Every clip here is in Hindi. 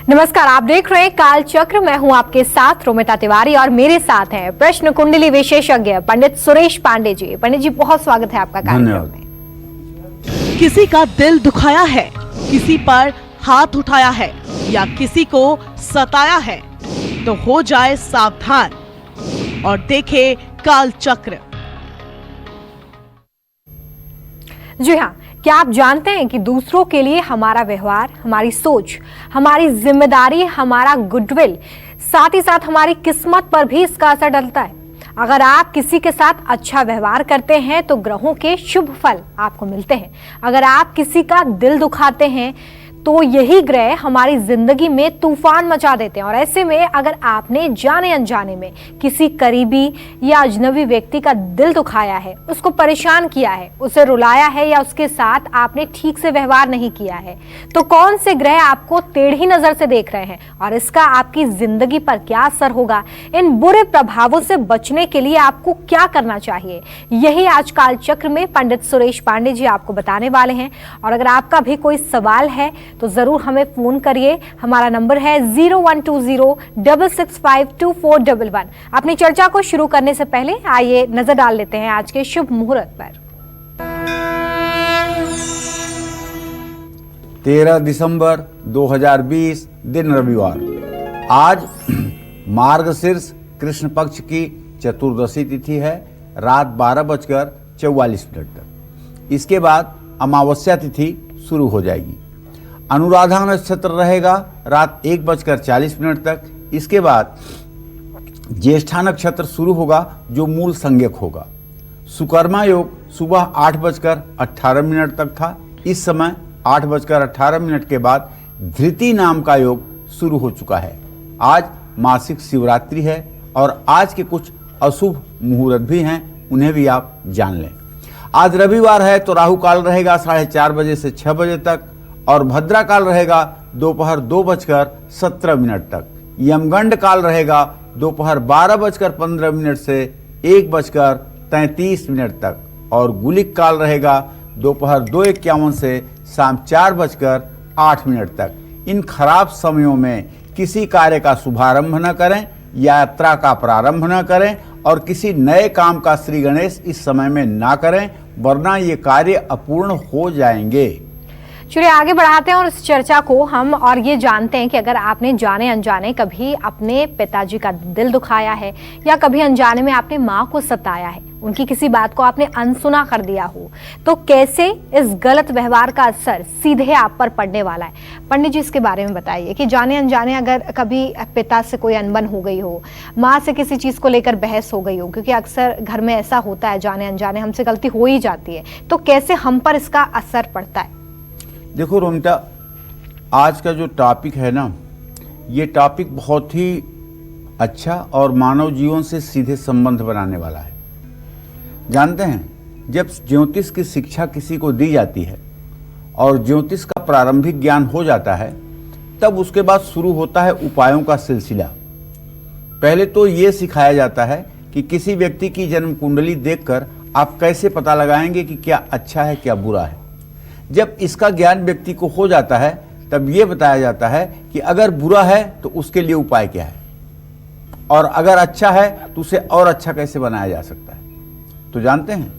नमस्कार, आप देख रहे हैं काल चक्र। मैं हूं आपके साथ रोमिता तिवारी और मेरे साथ हैं प्रश्न कुंडली विशेषज्ञ पंडित सुरेश पांडे जी। पंडित जी, बहुत स्वागत है आपका कार्यक्रम में। किसी का दिल दुखाया है, किसी पर हाथ उठाया है या किसी को सताया है तो हो जाए सावधान और देखे काल चक्र। जी हाँ, क्या आप जानते हैं कि दूसरों के लिए हमारा व्यवहार, हमारी सोच, हमारी जिम्मेदारी, हमारा गुडविल, साथ ही साथ हमारी किस्मत पर भी इसका असर डलता है। अगर आप किसी के साथ अच्छा व्यवहार करते हैं तो ग्रहों के शुभ फल आपको मिलते हैं। अगर आप किसी का दिल दुखाते हैं तो यही ग्रह हमारी जिंदगी में तूफान मचा देते हैं। और ऐसे में अगर आपने जाने अनजाने में किसी करीबी या अजनबी व्यक्ति का दिल दुखाया है, उसको परेशान किया है, उसे रुलाया है या उसके साथ आपने ठीक से व्यवहार नहीं किया है, तो कौन से ग्रह आपको टेढ़ी नजर से देख रहे हैं और इसका आपकी जिंदगी पर क्या असर होगा, इन बुरे प्रभावों से बचने के लिए आपको क्या करना चाहिए, यही आज काल चक्र में पंडित सुरेश पांडे जी आपको बताने वाले हैं। और अगर आपका भी कोई सवाल है तो जरूर हमें फोन करिए। हमारा नंबर है 0120665241। अपनी चर्चा को शुरू करने से पहले आइए नजर डाल लेते हैं आज के शुभ मुहूर्त पर। 13 दिसंबर 2020 दिन रविवार। आज मार्गशीर्ष कृष्ण पक्ष की चतुर्दशी तिथि है, रात 12:44 तक। इसके बाद अमावस्या तिथि शुरू हो जाएगी। अनुराधा नक्षत्र रहेगा रात 1:40 तक। इसके बाद ज्येष्ठा नक्षत्र शुरू होगा जो मूल संज्ञक होगा। सुकर्मा योग सुबह 8:18 तक था। इस समय 8:18 के बाद धृति नाम का योग शुरू हो चुका है। आज मासिक शिवरात्रि है और आज के कुछ अशुभ मुहूर्त भी हैं, उन्हें भी आप जान लें। आज रविवार है तो राहु काल रहेगा 4:30 बजे से 6 बजे तक और भद्रा काल रहेगा दोपहर 2:17 तक। यमगंड काल रहेगा दोपहर 12:15 से 1:33 तक और गुलिक काल रहेगा दोपहर 2:51 से शाम 4:08 तक। इन खराब समयों में किसी कार्य का शुभारंभ न करें, यात्रा का प्रारंभ न करें और किसी नए काम का श्री गणेश इस समय में ना करें, वरना ये कार्य अपूर्ण हो जाएंगे। चलिए आगे बढ़ाते हैं और इस चर्चा को हम और ये जानते हैं कि अगर आपने जाने अनजाने कभी अपने पिताजी का दिल दुखाया है या कभी अनजाने में आपने माँ को सताया है, उनकी किसी बात को आपने अनसुना कर दिया हो, तो कैसे इस गलत व्यवहार का असर सीधे आप पर पड़ने वाला है। पंडित जी, इसके बारे में बताइए कि जाने अनजाने अगर कभी पिता से कोई अनबन हो गई हो, माँ से किसी चीज को लेकर बहस हो गई हो, क्योंकि अक्सर घर में ऐसा होता है, जाने अनजाने हमसे गलती हो ही जाती है, तो कैसे हम पर इसका असर पड़ता है। देखो रोमिता, आज का जो टॉपिक है ना, ये टॉपिक बहुत ही अच्छा और मानव जीवन से सीधे संबंध बनाने वाला है। जानते हैं, जब ज्योतिष की शिक्षा किसी को दी जाती है और ज्योतिष का प्रारंभिक ज्ञान हो जाता है, तब उसके बाद शुरू होता है उपायों का सिलसिला। पहले तो ये सिखाया जाता है कि किसी व्यक्ति की जन्म कुंडली देखकर आप कैसे पता लगाएंगे कि क्या अच्छा है क्या बुरा है। जब इसका ज्ञान व्यक्ति को हो जाता है तब ये बताया जाता है कि अगर बुरा है तो उसके लिए उपाय क्या है और अगर अच्छा है तो उसे और अच्छा कैसे बनाया जा सकता है। तो जानते हैं,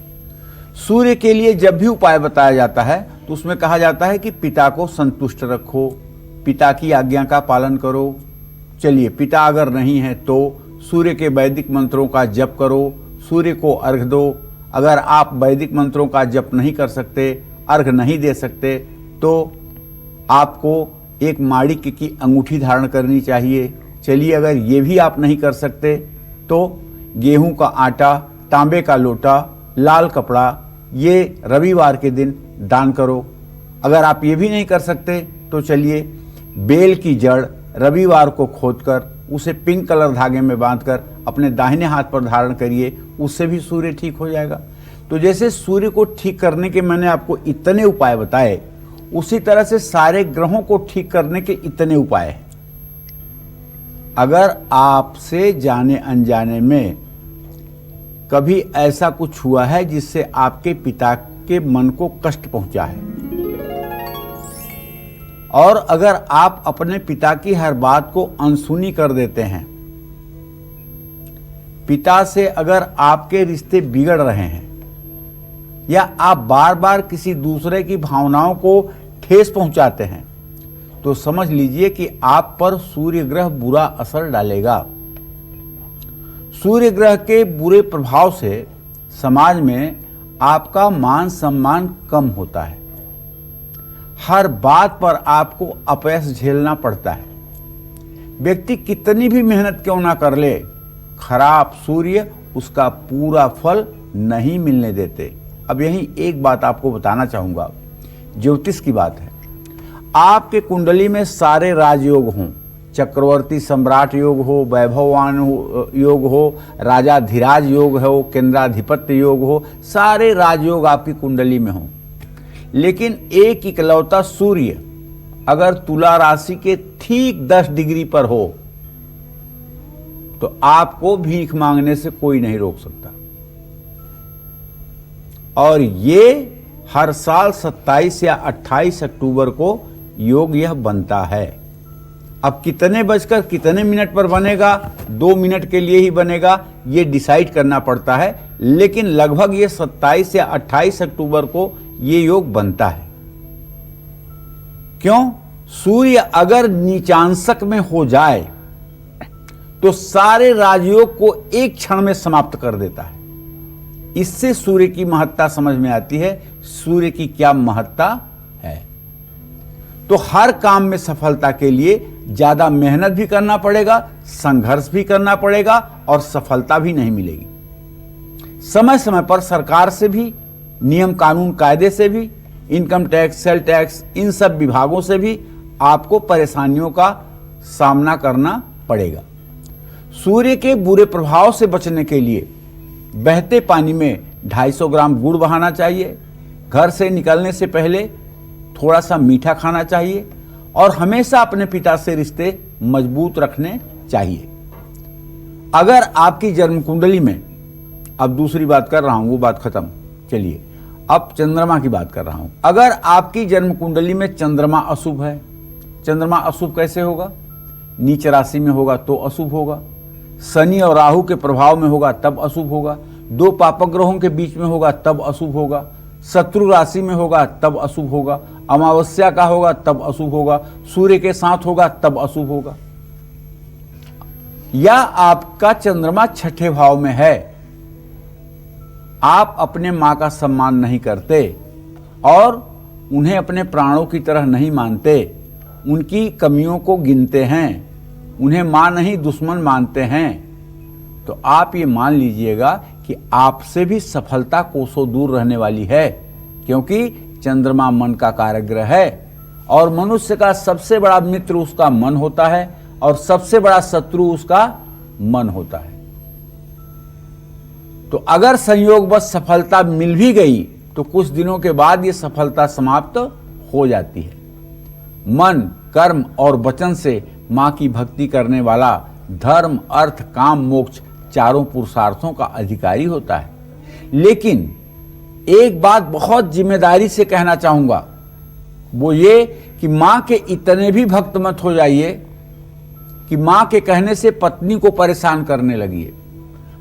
सूर्य के लिए जब भी उपाय बताया जाता है तो उसमें कहा जाता है कि पिता को संतुष्ट रखो, पिता की आज्ञा का पालन करो। चलिए, पिता अगर नहीं है तो सूर्य के वैदिक मंत्रों का जप करो, सूर्य को अर्घ दो। अगर आप वैदिक मंत्रों का जप नहीं कर सकते, अर्घ नहीं दे सकते, तो आपको एक माणिक्य की अंगूठी धारण करनी चाहिए। चलिए, अगर ये भी आप नहीं कर सकते तो गेहूं का आटा, तांबे का लोटा, लाल कपड़ा, ये रविवार के दिन दान करो। अगर आप ये भी नहीं कर सकते तो चलिए, बेल की जड़ रविवार को खोदकर उसे पिंक कलर धागे में बांधकर अपने दाहिने हाथ पर धारण करिए, उससे भी सूर्य ठीक हो जाएगा। तो जैसे सूर्य को ठीक करने के मैंने आपको इतने उपाय बताए, उसी तरह से सारे ग्रहों को ठीक करने के इतने उपाय हैं। अगर आपसे जाने अनजाने में कभी ऐसा कुछ हुआ है जिससे आपके पिता के मन को कष्ट पहुंचा है और अगर आप अपने पिता की हर बात को अनसुनी कर देते हैं, पिता से अगर आपके रिश्ते बिगड़ रहे हैं या आप बार बार किसी दूसरे की भावनाओं को ठेस पहुंचाते हैं, तो समझ लीजिए कि आप पर सूर्य ग्रह बुरा असर डालेगा। सूर्य ग्रह के बुरे प्रभाव से समाज में आपका मान सम्मान कम होता है। हर बात पर आपको अपयश झेलना पड़ता है। व्यक्ति कितनी भी मेहनत क्यों ना कर ले, खराब सूर्य उसका पूरा फल नहीं मिलने देते। अब यही एक बात आपको बताना चाहूंगा, ज्योतिष की बात है। आपके कुंडली में सारे राजयोग हों, चक्रवर्ती सम्राट योग हो, वैभववान योग हो, राजाधिराज योग हो, केंद्राधिपत्य योग हो, सारे राजयोग आपकी कुंडली में हों, लेकिन एक इकलौता सूर्य अगर तुला राशि के ठीक 10 डिग्री पर हो तो आपको भीख मांगने से कोई नहीं रोक सकता। और ये हर साल 27 या 28 अक्टूबर को योग यह बनता है। अब कितने बजकर कितने मिनट पर बनेगा, 2 मिनट के लिए ही बनेगा, ये डिसाइड करना पड़ता है, लेकिन लगभग ये 27 या 28 अक्टूबर को ये योग बनता है। क्यों? सूर्य अगर नीचांशक में हो जाए तो सारे राजयोग को एक क्षण में समाप्त कर देता है। इससे सूर्य की महत्ता समझ में आती है, सूर्य की क्या महत्ता है। तो हर काम में सफलता के लिए ज्यादा मेहनत भी करना पड़ेगा, संघर्ष भी करना पड़ेगा और सफलता भी नहीं मिलेगी। समय समय पर सरकार से भी, नियम कानून कायदे से भी, इनकम टैक्स, सेल टैक्स, इन सब विभागों से भी आपको परेशानियों का सामना करना पड़ेगा। सूर्य के बुरे प्रभाव से बचने के लिए बहते पानी में 250 ग्राम गुड़ बहाना चाहिए। घर से निकलने से पहले थोड़ा सा मीठा खाना चाहिए और हमेशा अपने पिता से रिश्ते मजबूत रखने चाहिए। अगर आपकी जन्म कुंडली में, अब दूसरी बात कर रहा हूं, वो बात खत्म, चलिए अब चंद्रमा की बात कर रहा हूं। अगर आपकी जन्म कुंडली में चंद्रमा अशुभ है, चंद्रमा अशुभ कैसे होगा? नीच राशि में होगा तो अशुभ होगा, शनि और राहु के प्रभाव में होगा तब अशुभ होगा, 2 पापक ग्रहों के बीच में होगा तब अशुभ होगा, शत्रु राशि में होगा तब अशुभ होगा, अमावस्या का होगा तब अशुभ होगा, सूर्य के साथ होगा तब अशुभ होगा। या आपका चंद्रमा 6ठे भाव में है, आप अपने मां का सम्मान नहीं करते और उन्हें अपने प्राणों की तरह नहीं मानते, उनकी कमियों को गिनते हैं, उन्हें मां नहीं दुश्मन मानते हैं, तो आप ये मान लीजिएगा कि आपसे भी सफलता कोसों दूर रहने वाली है, क्योंकि चंद्रमा मन का कारक ग्रह है और मनुष्य का सबसे बड़ा मित्र उसका मन होता है और सबसे बड़ा शत्रु उसका मन होता है। तो अगर संयोगवश सफलता मिल भी गई तो कुछ दिनों के बाद ये सफलता समाप्त हो जाती है। मन, कर्म और वचन से मां की भक्ति करने वाला धर्म, अर्थ, काम, मोक्ष चारों पुरुषार्थों का अधिकारी होता है। लेकिन एक बात बहुत जिम्मेदारी से कहना चाहूंगा, वो ये कि मां के इतने भी भक्त मत हो जाइए कि मां के कहने से पत्नी को परेशान करने लगिए।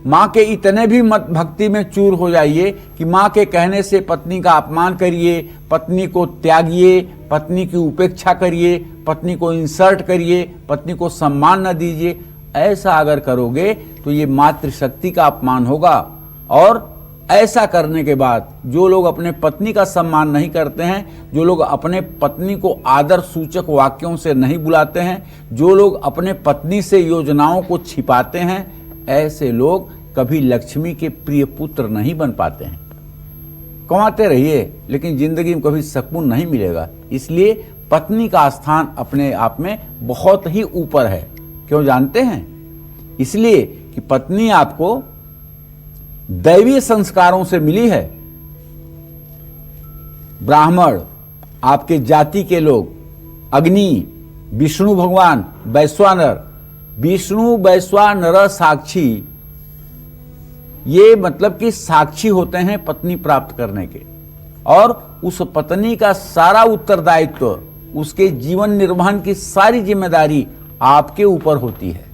मां के इतने भी मत भक्ति में चूर हो जाइए कि मां के कहने से पत्नी का अपमान करिए, पत्नी को त्यागिए, पत्नी की उपेक्षा करिए, पत्नी को इंसल्ट करिए, पत्नी को सम्मान न दीजिए। ऐसा अगर करोगे तो ये मातृशक्ति का अपमान होगा। और ऐसा करने के बाद जो लोग अपने पत्नी का सम्मान नहीं करते हैं, जो लोग अपने पत्नी को आदर सूचक वाक्यों से नहीं बुलाते हैं, जो लोग अपने पत्नी से योजनाओं को छिपाते हैं, ऐसे लोग कभी लक्ष्मी के प्रिय पुत्र नहीं बन पाते हैं। कमाते रहिए लेकिन जिंदगी में कभी सुकून नहीं मिलेगा। इसलिए पत्नी का स्थान अपने आप में बहुत ही ऊपर है। क्यों जानते हैं? इसलिए कि पत्नी आपको दैवीय संस्कारों से मिली है। ब्राह्मण, आपके जाति के लोग, अग्नि, विष्णु भगवान, वैश्वानर, विष्णु वैश्वानर साक्षी, ये मतलब कि साक्षी होते हैं पत्नी प्राप्त करने के, और उस पत्नी का सारा उत्तरदायित्व उसके जीवन निर्वहन की सारी जिम्मेदारी आपके ऊपर होती है।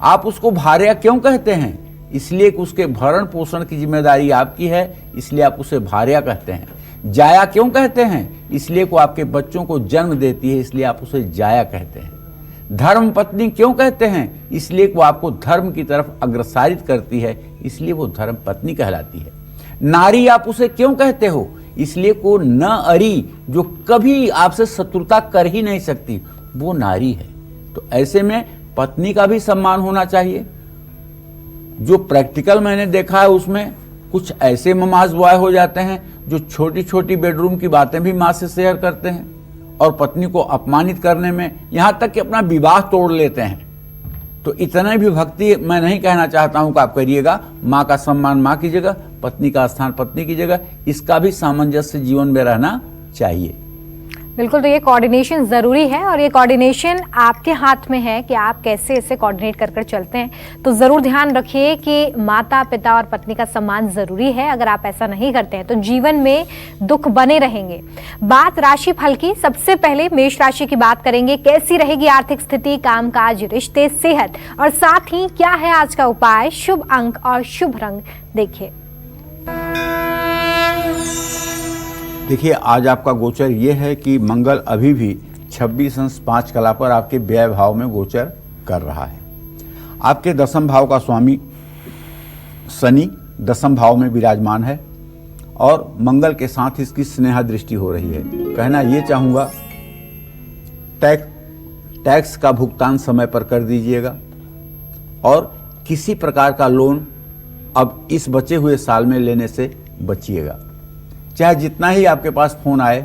आप उसको भार्या क्यों कहते हैं? इसलिए कि उसके भरण पोषण की जिम्मेदारी आपकी है, इसलिए आप उसे भार्या कहते हैं। जाया क्यों कहते हैं? इसलिए कि वो आपके बच्चों को जन्म देती है, इसलिए आप उसे जाया कहते हैं। धर्म पत्नी क्यों कहते हैं? इसलिए कि वो आपको धर्म की तरफ अग्रसारित करती है, इसलिए वो धर्म पत्नी कहलाती है। नारी आप उसे क्यों कहते हो? इसलिए को न अरी, जो कभी आपसे शत्रुता कर ही नहीं सकती, वो नारी है। तो ऐसे में पत्नी का भी सम्मान होना चाहिए। जो प्रैक्टिकल मैंने देखा है उसमें कुछ ऐसे ममाज बॉय हो जाते हैं जो छोटी छोटी बेडरूम की बातें भी माँ से शेयर करते हैं और पत्नी को अपमानित करने में यहाँ तक कि अपना विवाह तोड़ लेते हैं। तो इतने भी भक्ति मैं नहीं कहना चाहता हूं कि आप करिएगा। माँ का सम्मान माँ की जगह, पत्नी का स्थान पत्नी की जगह, इसका भी सामंजस्य जीवन में रहना चाहिए। बिल्कुल, तो ये कोऑर्डिनेशन ज़रूरी है और ये कोऑर्डिनेशन आपके हाथ में है कि आप कैसे इसे कोऑर्डिनेट कर चलते हैं। तो ज़रूर ध्यान रखिए कि माता पिता और पत्नी का सम्मान ज़रूरी है। अगर आप ऐसा नहीं करते हैं तो जीवन में दुख बने रहेंगे। बात राशि फल की, सबसे पहले मेष राशि की बात करेंगे। कैसी रहेगी आर्थिक स्थिति, कामकाज, रिश्ते, सेहत और साथ ही क्या है आज का उपाय, शुभ अंक और शुभ रंग देखिए। देखिए, आज आपका गोचर ये है कि मंगल अभी भी 26 अंश 5 कला पर आपके व्यय भाव में गोचर कर रहा है। आपके दसम भाव का स्वामी शनि दसम भाव में विराजमान है और मंगल के साथ इसकी स्नेहा दृष्टि हो रही है। कहना ये चाहूँगा, टैक्स का भुगतान समय पर कर दीजिएगा और किसी प्रकार का लोन अब इस बचे हुए साल में लेने से बचिएगा। चाहे जितना ही आपके पास फोन आए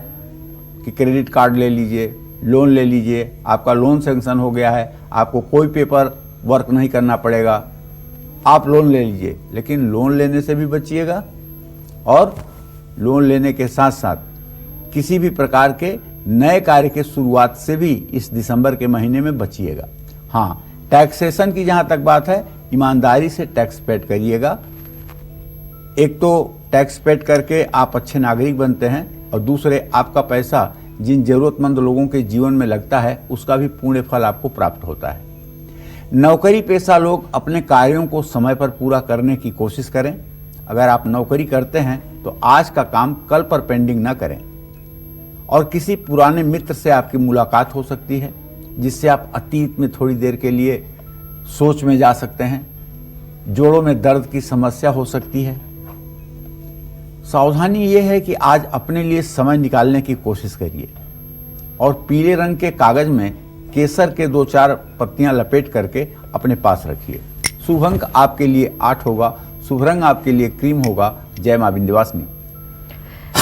कि क्रेडिट कार्ड ले लीजिए, लोन ले लीजिए, आपका लोन सैंक्शन हो गया है, आपको कोई पेपर वर्क नहीं करना पड़ेगा, आप लोन ले लीजिए, लेकिन लोन लेने से भी बचिएगा और लोन लेने के साथ साथ किसी भी प्रकार के नए कार्य के शुरुआत से भी इस दिसंबर के महीने में बचिएगा। हाँ, टैक्सेशन की जहाँ तक बात है, ईमानदारी से टैक्स पेड करिएगा। एक तो टैक्स पेड करके आप अच्छे नागरिक बनते हैं और दूसरे आपका पैसा जिन जरूरतमंद लोगों के जीवन में लगता है उसका भी पूर्ण फल आपको प्राप्त होता है। नौकरी पेशा लोग अपने कार्यों को समय पर पूरा करने की कोशिश करें। अगर आप नौकरी करते हैं तो आज का काम कल पर पेंडिंग न करें और किसी पुराने मित्र से आपकी मुलाकात हो सकती है जिससे आप अतीत में थोड़ी देर के लिए सोच में जा सकते हैं। जोड़ों में दर्द की समस्या हो सकती है। सावधानी ये है कि आज अपने लिए समय निकालने की कोशिश करिए और पीले रंग के कागज में केसर के 2-4 पत्तियां लपेट करके अपने पास रखिए। शुभ अंक आपके लिए 8 होगा, शुभ रंग आपके लिए क्रीम होगा। जय मां विंध्यवासिनी।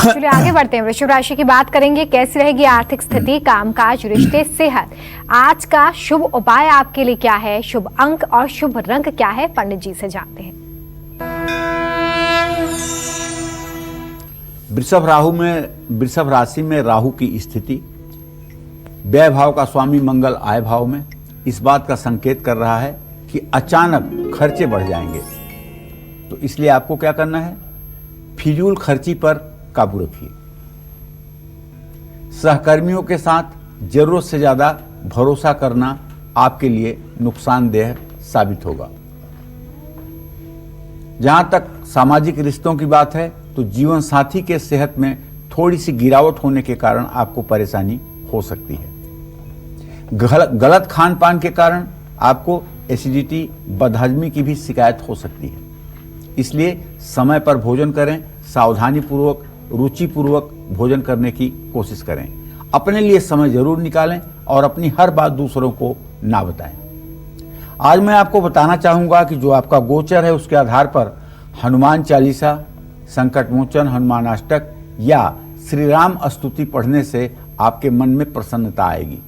चलिए आगे बढ़ते हैं, वृषभ राशि की बात करेंगे। कैसी रहेगी आर्थिक स्थिति, कामकाज, रिश्ते, सेहत। आज का शुभ उपाय आपके लिए क्या है, शुभ अंक और शुभ रंग क्या है, पंडित जी से जानते हैं। वृषभ राशि में राहु की स्थिति, व्यय भाव का स्वामी मंगल आय भाव में, इस बात का संकेत कर रहा है कि अचानक खर्चे बढ़ जाएंगे। तो इसलिए आपको क्या करना है, फिजूल खर्ची पर काबू रखिए। सहकर्मियों के साथ जरूरत से ज्यादा भरोसा करना आपके लिए नुकसानदेह साबित होगा। जहां तक सामाजिक रिश्तों की बात है तो जीवन साथी के सेहत में थोड़ी सी गिरावट होने के कारण आपको परेशानी हो सकती है। गलत खान पान के कारण आपको एसिडिटी, बदहजमी की भी शिकायत हो सकती है। इसलिए समय पर भोजन करें, सावधानी पूर्वक, रुचि पूर्वक भोजन करने की कोशिश करें। अपने लिए समय जरूर निकालें और अपनी हर बात दूसरों को ना बताएं। आज मैं आपको बताना चाहूंगा कि जो आपका गोचर है उसके आधार पर हनुमान चालीसा, संकट मोचन हनुमान अष्टक या श्री राम स्तुति पढ़ने से आपके मन में प्रसन्नता आएगी।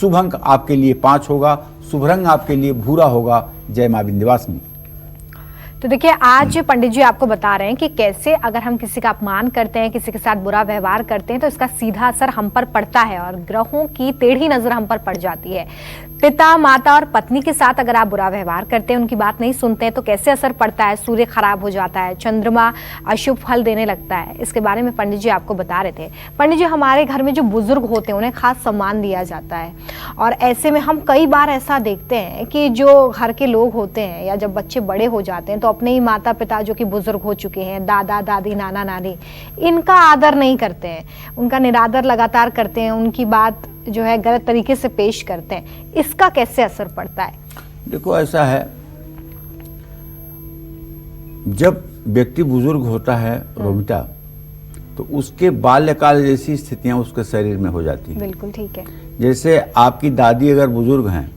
शुभ अंक आपके लिए 5 होगा, शुभ रंग आपके लिए भूरा होगा। जय मां विंध्यवासिनी। तो देखिए, आज पंडित जी आपको बता रहे हैं कि कैसे अगर हम किसी का अपमान करते हैं, किसी के साथ बुरा व्यवहार करते हैं, तो इसका सीधा असर हम पर पड़ता है और ग्रहों की टेढ़ी नजर हम पर पड़ जाती है। पिता, माता और पत्नी के साथ अगर आप बुरा व्यवहार करते हैं, उनकी बात नहीं सुनते हैं, तो कैसे असर पड़ता है। सूर्य खराब हो जाता है, चंद्रमा अशुभ फल देने लगता है। इसके बारे में पंडित जी आपको बता रहे थे। पंडित जी, हमारे घर में जो बुजुर्ग होते हैं उन्हें खास सम्मान दिया जाता है, और ऐसे में हम कई बार ऐसा देखते हैं कि जो घर के लोग होते हैं या जब बच्चे बड़े हो जाते हैं तो अपने ही माता पिता जो कि बुजुर्ग हो चुके हैं, दादा दादी, नाना नानी, इनका आदर नहीं करते हैं, उनका निरादर लगातार करते हैं, उनकी बात जो है गलत तरीके से पेश करते हैं। इसका कैसे असर पड़ता है? देखो, ऐसा है, जब व्यक्ति बुजुर्ग होता है रोमिता, तो उसके बाल्यकाल जैसी स्थितियां उसके शरीर में हो जाती हैं। बिल्कुल ठीक है। जैसे आपकी दादी अगर बुजुर्ग हैं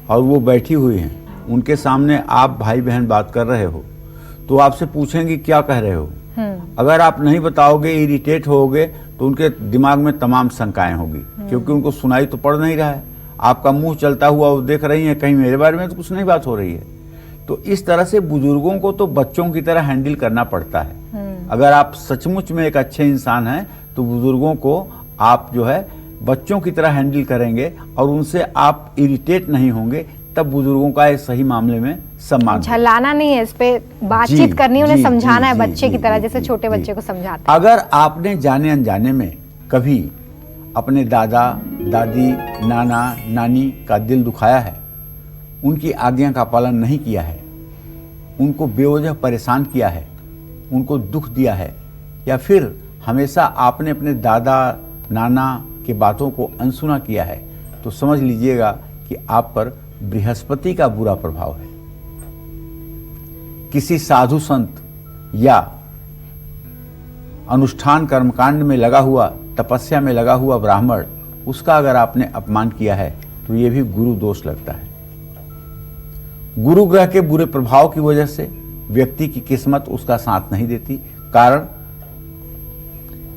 और वो बैठी हुई हैं, उनके सामने आप भाई बहन बात कर रहे हो, तो आपसे पूछेंगे क्या कह रहे हो। अगर आप नहीं बताओगे, इरिटेट होगे, तो उनके दिमाग में तमाम शंकाएं होगी, क्योंकि उनको सुनाई तो पड़ नहीं रहा है। आपका मुंह चलता हुआ वो देख रही हैं, कहीं मेरे बारे में तो कुछ नहीं बात हो रही है। तो इस तरह से बुजुर्गों को तो बच्चों की तरह हैंडल करना पड़ता है। अगर आप सचमुच में एक अच्छे इंसान हैं, तो बुजुर्गों को आप जो है बच्चों की तरह हैंडल करेंगे और उनसे आप इरिटेट नहीं होंगे, तब बुजुर्गों का एक सही मामले में सम्मान। झल्लाना नहीं है, इस पे बातचीत करनी, उन्हें समझाना है बच्चे की तरह, जैसे छोटे बच्चे को समझाते हैं। अगर आपने जाने अनजाने में कभी अपने दादा दादी, नाना नानी का दिल दुखाया है, उनकी आज्ञा का पालन नहीं किया है, उनको बेवजह परेशान किया है, उनको दुख दिया है, या फिर हमेशा आपने अपने दादा नाना की बातों को अनसुना किया है, तो समझ लीजिएगा कि आप पर बृहस्पति का बुरा प्रभाव है। किसी साधु संत या अनुष्ठान कर्मकांड में लगा हुआ, तपस्या में लगा हुआ ब्राह्मण, उसका अगर आपने अपमान किया है, तो यह भी गुरु दोष लगता है। गुरु ग्रह के बुरे प्रभाव की वजह से व्यक्ति की किस्मत उसका साथ नहीं देती। कारण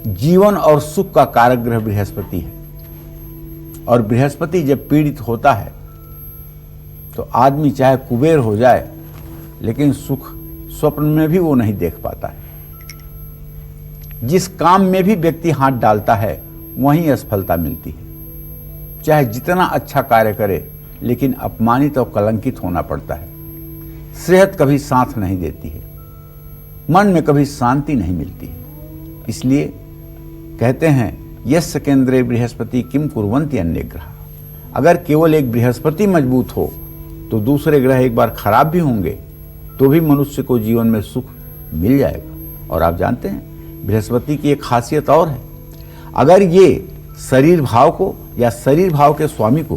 जीवन और सुख का कारक ग्रह बृहस्पति है, और बृहस्पति जब पीड़ित होता है तो आदमी चाहे कुबेर हो जाए, लेकिन सुख स्वप्न में भी वो नहीं देख पाता है। जिस काम में भी व्यक्ति हाथ डालता है वहीं असफलता मिलती है। चाहे जितना अच्छा कार्य करे, लेकिन अपमानित और कलंकित होना पड़ता है। सेहत कभी साथ नहीं देती है, मन में कभी शांति नहीं मिलती है। इसलिए कहते हैं, यस्य केंद्रे बृहस्पति किम कुर्वन्ति अन्य ग्रह। अगर केवल एक बृहस्पति मजबूत हो, तो दूसरे ग्रह एक बार खराब भी होंगे तो भी मनुष्य को जीवन में सुख मिल जाएगा। और आप जानते हैं, बृहस्पति की एक खासियत और है, अगर ये शरीर भाव को या शरीर भाव के स्वामी को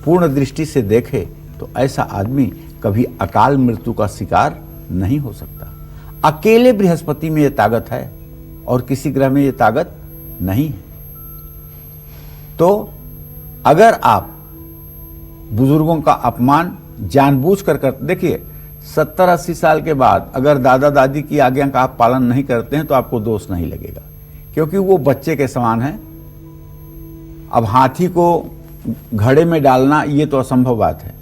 पूर्ण दृष्टि से देखे, तो ऐसा आदमी कभी अकाल मृत्यु का शिकार नहीं हो सकता। अकेले बृहस्पति में ये ताकत है और किसी ग्रह में ये ताकत नहीं है। तो अगर आप बुजुर्गों का अपमान जानबूझकर करते, देखिए 70-80 साल के बाद अगर दादा दादी की आज्ञा का आप पालन नहीं करते हैं, तो आपको दोष नहीं लगेगा, क्योंकि वो बच्चे के समान है। अब हाथी को घड़े में डालना ये तो असंभव बात है।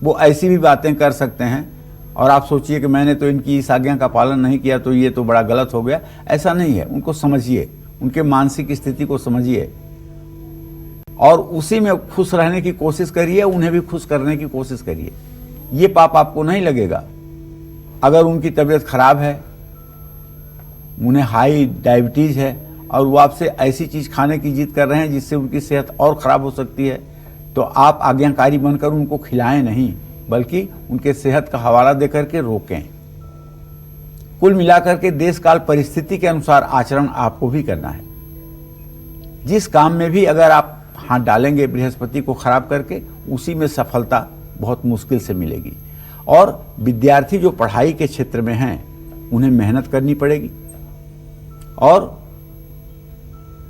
वो ऐसी भी बातें कर सकते हैं और आप सोचिए कि मैंने तो इनकी इस आज्ञा का पालन नहीं किया तो ये तो बड़ा गलत हो गया। ऐसा नहीं है। उनको समझिए, उनके मानसिक स्थिति को समझिए और उसी में खुश रहने की कोशिश करिए, उन्हें भी खुश करने की कोशिश करिए। ये पाप आपको नहीं लगेगा। अगर उनकी तबीयत खराब है, उन्हें हाई डायबिटीज है और वो आपसे ऐसी चीज खाने की जिद कर रहे हैं जिससे उनकी सेहत और खराब हो सकती है, तो आप आज्ञाकारी बनकर उनको खिलाएं नहीं, बल्कि उनके सेहत का हवाला देकर के रोकें। कुल मिलाकर के देश काल परिस्थिति के अनुसार आचरण आपको भी करना है। जिस काम में भी अगर आप हाथ डालेंगे बृहस्पति को खराब करके, उसी में सफलता बहुत मुश्किल से मिलेगी। और विद्यार्थी जो पढ़ाई के क्षेत्र में हैं, उन्हें मेहनत करनी पड़ेगी। और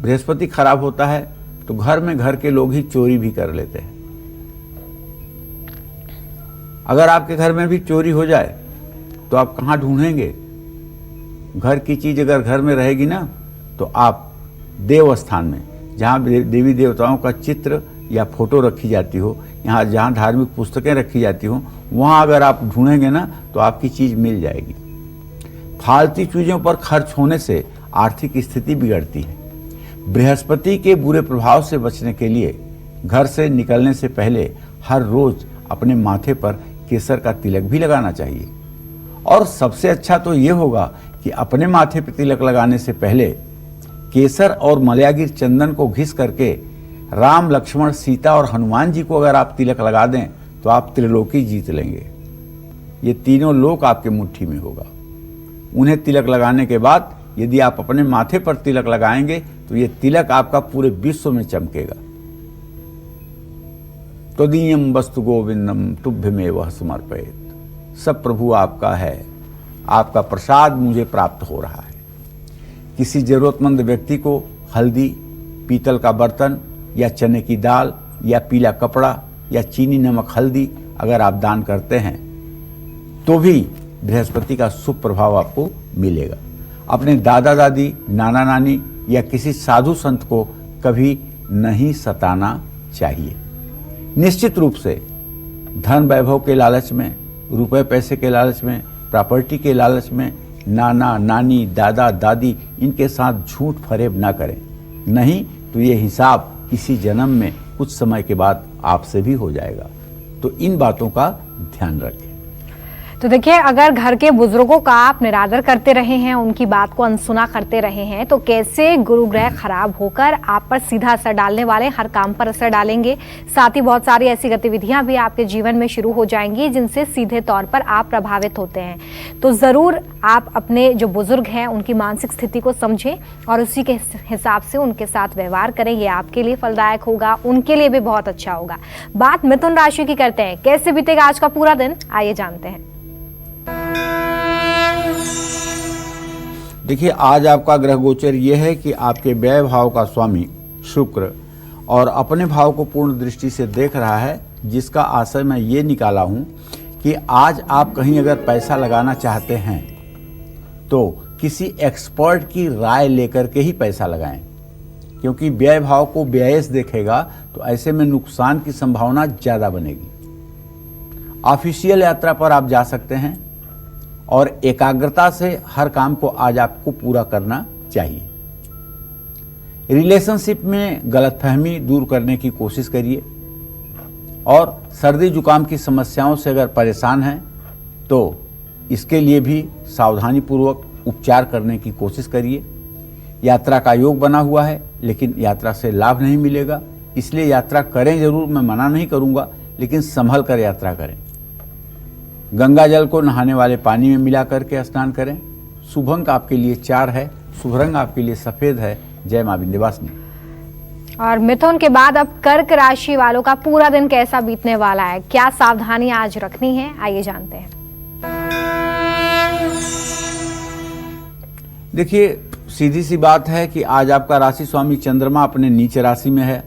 बृहस्पति खराब होता है तो घर में घर के लोग ही चोरी भी कर लेते हैं। अगर आपके घर में भी चोरी हो जाए तो आप कहाँ ढूंढेंगे? घर की चीज अगर घर में रहेगी ना, तो आप देव स्थान में, जहाँ देवी देवताओं का चित्र या फोटो रखी जाती हो, यहाँ जहाँ धार्मिक पुस्तकें रखी जाती हो, वहाँ अगर आप ढूंढेंगे ना तो आपकी चीज़ मिल जाएगी। फालतू चीज़ों पर खर्च होने से आर्थिक स्थिति बिगड़ती है। बृहस्पति के बुरे प्रभाव से बचने के लिए घर से निकलने से पहले हर रोज अपने माथे पर केसर का तिलक भी लगाना चाहिए। और सबसे अच्छा तो ये होगा कि अपने माथे पर तिलक लगाने से पहले केसर और मलयागिर चंदन को घिस करके राम, लक्ष्मण, सीता और हनुमान जी को अगर आप तिलक लगा दें तो आप त्रिलोकी जीत लेंगे। ये तीनों लोक आपके मुट्ठी में होगा। उन्हें तिलक लगाने के बाद यदि आप अपने माथे पर तिलक लगाएंगे तो ये तिलक आपका पूरे विश्व में चमकेगा। त्वदीयं वस्तु गोविंदम तुभ्यमेव समर्पयेत्। सब प्रभु आपका है, आपका प्रसाद मुझे प्राप्त हो रहा है। किसी जरूरतमंद व्यक्ति को हल्दी, पीतल का बर्तन या चने की दाल या पीला कपड़ा या चीनी नमक हल्दी अगर आप दान करते हैं तो भी बृहस्पति का शुभ प्रभाव आपको मिलेगा। अपने दादा दादी, नाना नानी या किसी साधु संत को कभी नहीं सताना चाहिए। निश्चित रूप से धन वैभव के लालच में, रुपए पैसे के लालच में, प्रॉपर्टी के लालच में नाना नानी, दादा दादी इनके साथ झूठ फरेब ना करें, नहीं तो ये हिसाब इसी जन्म में कुछ समय के बाद आपसे भी हो जाएगा। तो इन बातों का ध्यान रखें। तो देखिए, अगर घर के बुजुर्गों का आप निरादर करते रहे हैं, उनकी बात को अनसुना करते रहे हैं, तो कैसे गुरु ग्रह खराब होकर आप पर सीधा असर डालने वाले हर काम पर असर डालेंगे। साथ ही बहुत सारी ऐसी गतिविधियां भी आपके जीवन में शुरू हो जाएंगी जिनसे सीधे तौर पर आप प्रभावित होते हैं। तो ज़रूर आप अपने जो बुजुर्ग हैं उनकी मानसिक स्थिति को समझें और उसी के हिसाब से उनके साथ व्यवहार करें। ये आपके लिए फलदायक होगा, उनके लिए भी बहुत अच्छा होगा। बात मिथुन राशि की करते हैं, कैसे बीतेगा आज का पूरा दिन, आइए जानते हैं। देखिए, आज आपका ग्रह गोचर ये है कि आपके व्यय भाव का स्वामी शुक्र और अपने भाव को पूर्ण दृष्टि से देख रहा है, जिसका आशय मैं ये निकाला हूं कि आज आप कहीं अगर पैसा लगाना चाहते हैं तो किसी एक्सपर्ट की राय लेकर के ही पैसा लगाएं, क्योंकि व्यय भाव को व्ययस देखेगा तो ऐसे में नुकसान की संभावना ज़्यादा बनेगी। ऑफिशियल यात्रा पर आप जा सकते हैं और एकाग्रता से हर काम को आज आपको पूरा करना चाहिए। रिलेशनशिप में गलतफहमी दूर करने की कोशिश करिए और सर्दी जुकाम की समस्याओं से अगर परेशान हैं तो इसके लिए भी सावधानी पूर्वक उपचार करने की कोशिश करिए। यात्रा का योग बना हुआ है लेकिन यात्रा से लाभ नहीं मिलेगा, इसलिए यात्रा करें जरूर, मैं मना नहीं करूंगा, लेकिन संभल कर यात्रा करें। गंगा जल को नहाने वाले पानी में मिला करके स्नान करें। शुभ अंक आपके लिए 4 है, शुभ रंग आपके लिए सफेद है। जय मां विंध्यवासिनी। और मिथुन के बाद अब कर्क राशि वालों का पूरा दिन कैसा बीतने वाला है, क्या सावधानी आज रखनी है, आइए जानते हैं। देखिए, सीधी सी बात है कि आज आपका राशि स्वामी चंद्रमा अपने नीच राशि में है।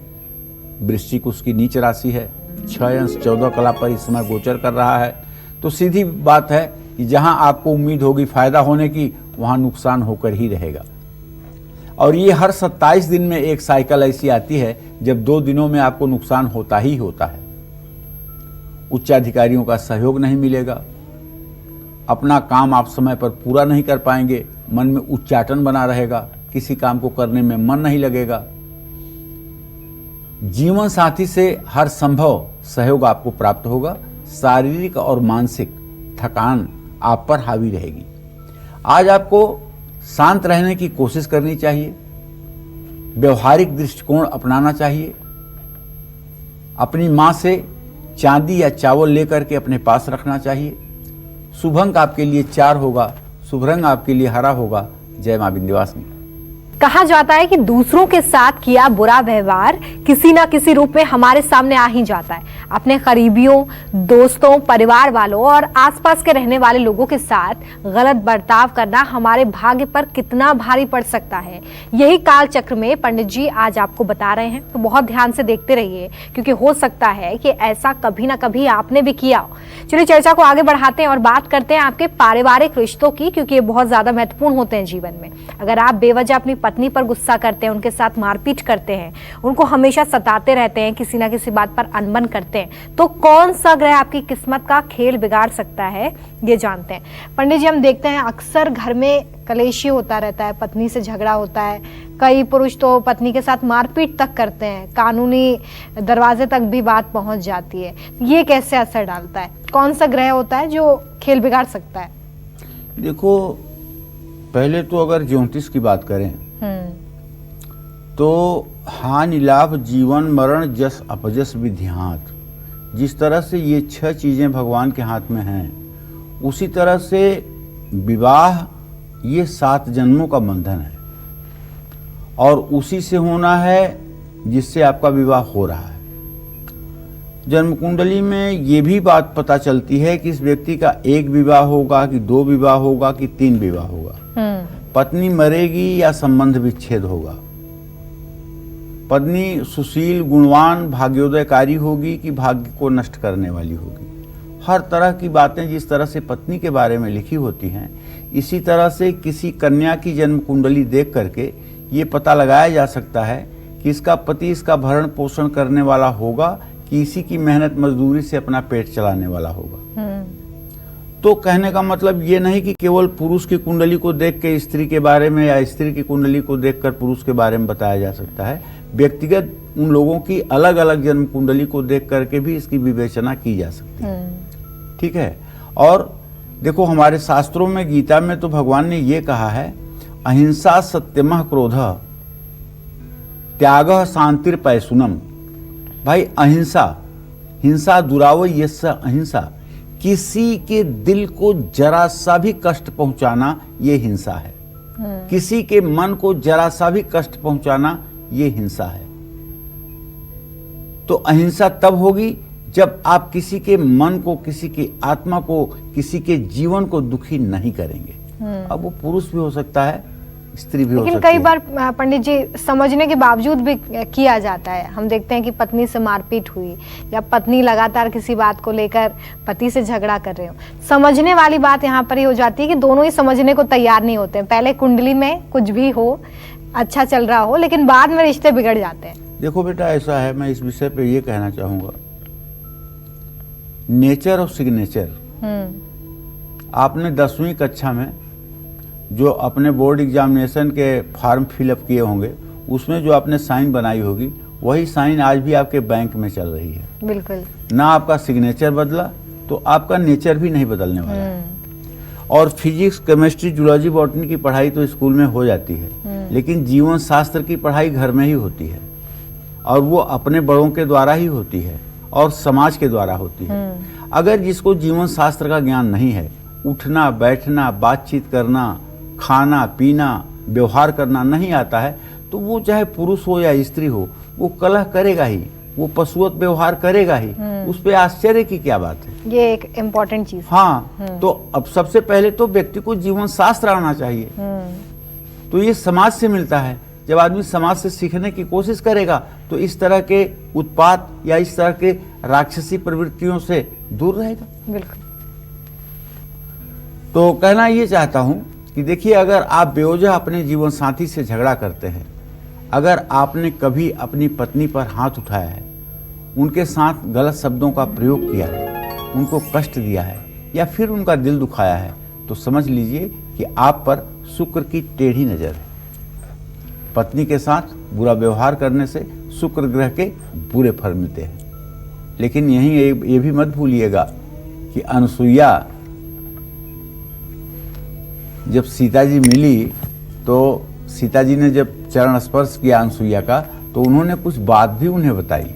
वृश्चिक उसकी नीच राशि है। 6 अंश 14 कला पर इस समय गोचर कर रहा है। तो सीधी बात है कि जहां आपको उम्मीद होगी फायदा होने की, वहां नुकसान होकर ही रहेगा। और ये हर 27 दिन में एक साइकिल ऐसी आती है जब 2 दिनों में आपको नुकसान होता ही होता है। उच्चाधिकारियों का सहयोग नहीं मिलेगा, अपना काम आप समय पर पूरा नहीं कर पाएंगे, मन में उच्चाटन बना रहेगा, किसी काम को करने में मन नहीं लगेगा। जीवन साथी से हर संभव सहयोग आपको प्राप्त होगा। शारीरिक और मानसिक थकान आप पर हावी रहेगी। आज आपको शांत रहने की कोशिश करनी चाहिए, व्यवहारिक दृष्टिकोण अपनाना चाहिए। अपनी मां से चांदी या चावल लेकर के अपने पास रखना चाहिए। शुभ अंक आपके लिए 4 होगा, शुभ रंग आपके लिए हरा होगा। जय मां विंध्यवासिनी। कहा जाता है कि दूसरों के साथ किया बुरा व्यवहार किसी ना किसी रूप में हमारे सामने आ ही जाता है। अपने करीबियों, दोस्तों, परिवार वालों और आसपास के रहने वाले लोगों के साथ गलत बर्ताव करना हमारे भाग्य पर कितना भारी पड़ सकता है, यही काल चक्र में पंडित जी आज आपको बता रहे हैं। तो बहुत ध्यान से देखते रहिए, क्योंकि हो सकता है कि ऐसा कभी ना कभी आपने भी किया हो। चलिए चर्चा को आगे बढ़ाते हैं और बात करते हैं आपके पारिवारिक रिश्तों की, क्योंकि ये बहुत ज्यादा महत्वपूर्ण होते हैं जीवन में। अगर आप बेवजह अपनी पत्नी पर गुस्सा करते हैं, उनके साथ मारपीट करते हैं, उनको हमेशा सताते रहते हैं, किसी ना किसी बात पर अनबन करते हैं, तो कौन सा ग्रह आपकी किस्मत का खेल बिगाड़ सकता है, ये जानते हैं। पंडित जी, हम देखते हैं अक्सर घर में कलेश ही होता रहता है, पत्नी से झगड़ा होता है, कई पुरुष तो पत्नी के साथ मारपीट तक करते हैं, कानूनी दरवाजे तक भी बात पहुंच जाती है। ये कैसे असर डालता है? कौन सा ग्रह होता है जो खेल बिगाड़ सकता है? देखो, पहले तो अगर ज्योतिष की बात करें तो हानि लाभ जीवन मरण जस अपजस विधिहात, जिस तरह से ये 6 चीजें भगवान के हाथ में हैं, उसी तरह से विवाह ये 7 जन्मों का बंधन है और उसी से होना है जिससे आपका विवाह हो रहा है। जन्म कुंडली में ये भी बात पता चलती है कि इस व्यक्ति का 1 विवाह होगा कि 2 विवाह होगा कि 3 विवाह होगा, पत्नी मरेगी या संबंध विच्छेद होगा, पत्नी सुशील गुणवान भाग्योदयकारी होगी कि भाग्य को नष्ट करने वाली होगी। हर तरह की बातें जिस तरह से पत्नी के बारे में लिखी होती हैं, इसी तरह से किसी कन्या की जन्म कुंडली देख करके ये पता लगाया जा सकता है कि इसका पति इसका भरण पोषण करने वाला होगा कि इसी की मेहनत मजदूरी से अपना पेट चलाने वाला होगा। तो कहने का मतलब ये नहीं कि केवल पुरुष की कुंडली को देख के स्त्री के बारे में या स्त्री की कुंडली को देखकर पुरुष के बारे में बताया जा सकता है। व्यक्तिगत उन लोगों की अलग अलग जन्म कुंडली को देख करके भी इसकी विवेचना की जा सकती है। ठीक है। और देखो, हमारे शास्त्रों में, गीता में तो भगवान ने ये कहा है, अहिंसा सत्यमः क्रोधः त्यागः शांतिर्पैशुनम। भाई, अहिंसा, हिंसा दुरावय यस्य अहिंसा, किसी के दिल को जरा सा भी कष्ट पहुंचाना ये हिंसा है। किसी के मन को जरा सा भी कष्ट पहुंचाना ये हिंसा है। तो अहिंसा तब होगी जब आप किसी के मन को, किसी की आत्मा को, किसी के जीवन को दुखी नहीं करेंगे। अब वो पुरुष भी हो सकता है, स्त्री भी हो सकती है। लेकिन कई बार पंडित जी, समझने के बावजूद भी किया जाता है। हम देखते हैं कि पत्नी से मारपीट हुई या पत्नी लगातार किसी बात को लेकर पति से झगड़ा कर रहे हो, समझने वाली बात यहाँ पर ही हो जाती है कि दोनों ही समझने को तैयार नहीं होते हैं। पहले कुंडली में कुछ भी हो, अच्छा चल रहा हो, लेकिन बाद में रिश्ते बिगड़ जाते हैं। देखो बेटा, ऐसा है, मैं इस विषय पे ये कहना चाहूंगा, नेचर और सिग्नेचर। आपने 10वीं कक्षा में जो अपने बोर्ड एग्जामिनेशन के फॉर्म फिलअप किए होंगे, उसमें जो आपने साइन बनाई होगी, वही साइन आज भी आपके बैंक में चल रही है। बिल्कुल। ना आपका सिग्नेचर बदला तो आपका नेचर भी नहीं बदलने वाला है। और फिजिक्स, केमिस्ट्री, जूलॉजी, बॉटनी की पढ़ाई तो स्कूल में हो जाती है, लेकिन जीवन शास्त्र की पढ़ाई घर में ही होती है, और वो अपने बड़ों के द्वारा ही होती है और समाज के द्वारा होती है। अगर जिसको जीवन शास्त्र का ज्ञान नहीं है, उठना बैठना, बातचीत करना, खाना पीना, व्यवहार करना नहीं आता है, तो वो चाहे पुरुष हो या स्त्री हो, वो कलह करेगा ही, वो पशुवत व्यवहार करेगा ही। उस पे आश्चर्य की क्या बात है? ये एक इम्पोर्टेंट चीज। हाँ, तो अब सबसे पहले तो व्यक्ति को जीवन शास्त्र आना चाहिए। तो ये समाज से मिलता है। जब आदमी समाज से सीखने की कोशिश करेगा तो इस तरह के उत्पात या इस तरह के राक्षसी प्रवृत्तियों से दूर रहेगा। बिल्कुल। तो कहना ये चाहता हूं कि देखिए, अगर आप बेवजह अपने जीवन साथी से झगड़ा करते हैं, अगर आपने कभी अपनी पत्नी पर हाथ उठाया है, उनके साथ गलत शब्दों का प्रयोग किया है, उनको कष्ट दिया है या फिर उनका दिल दुखाया है, तो समझ लीजिए कि आप पर शुक्र की टेढ़ी नजर है। पत्नी के साथ बुरा व्यवहार करने से शुक्र ग्रह के बुरे फल मिलते हैं। लेकिन यहीं ये भी मत भूलिएगा कि अनुसुईया जब सीता जी मिली, तो सीता जी ने जब चरण स्पर्श किया अनुसुईया का, तो उन्होंने कुछ बात भी उन्हें बताई।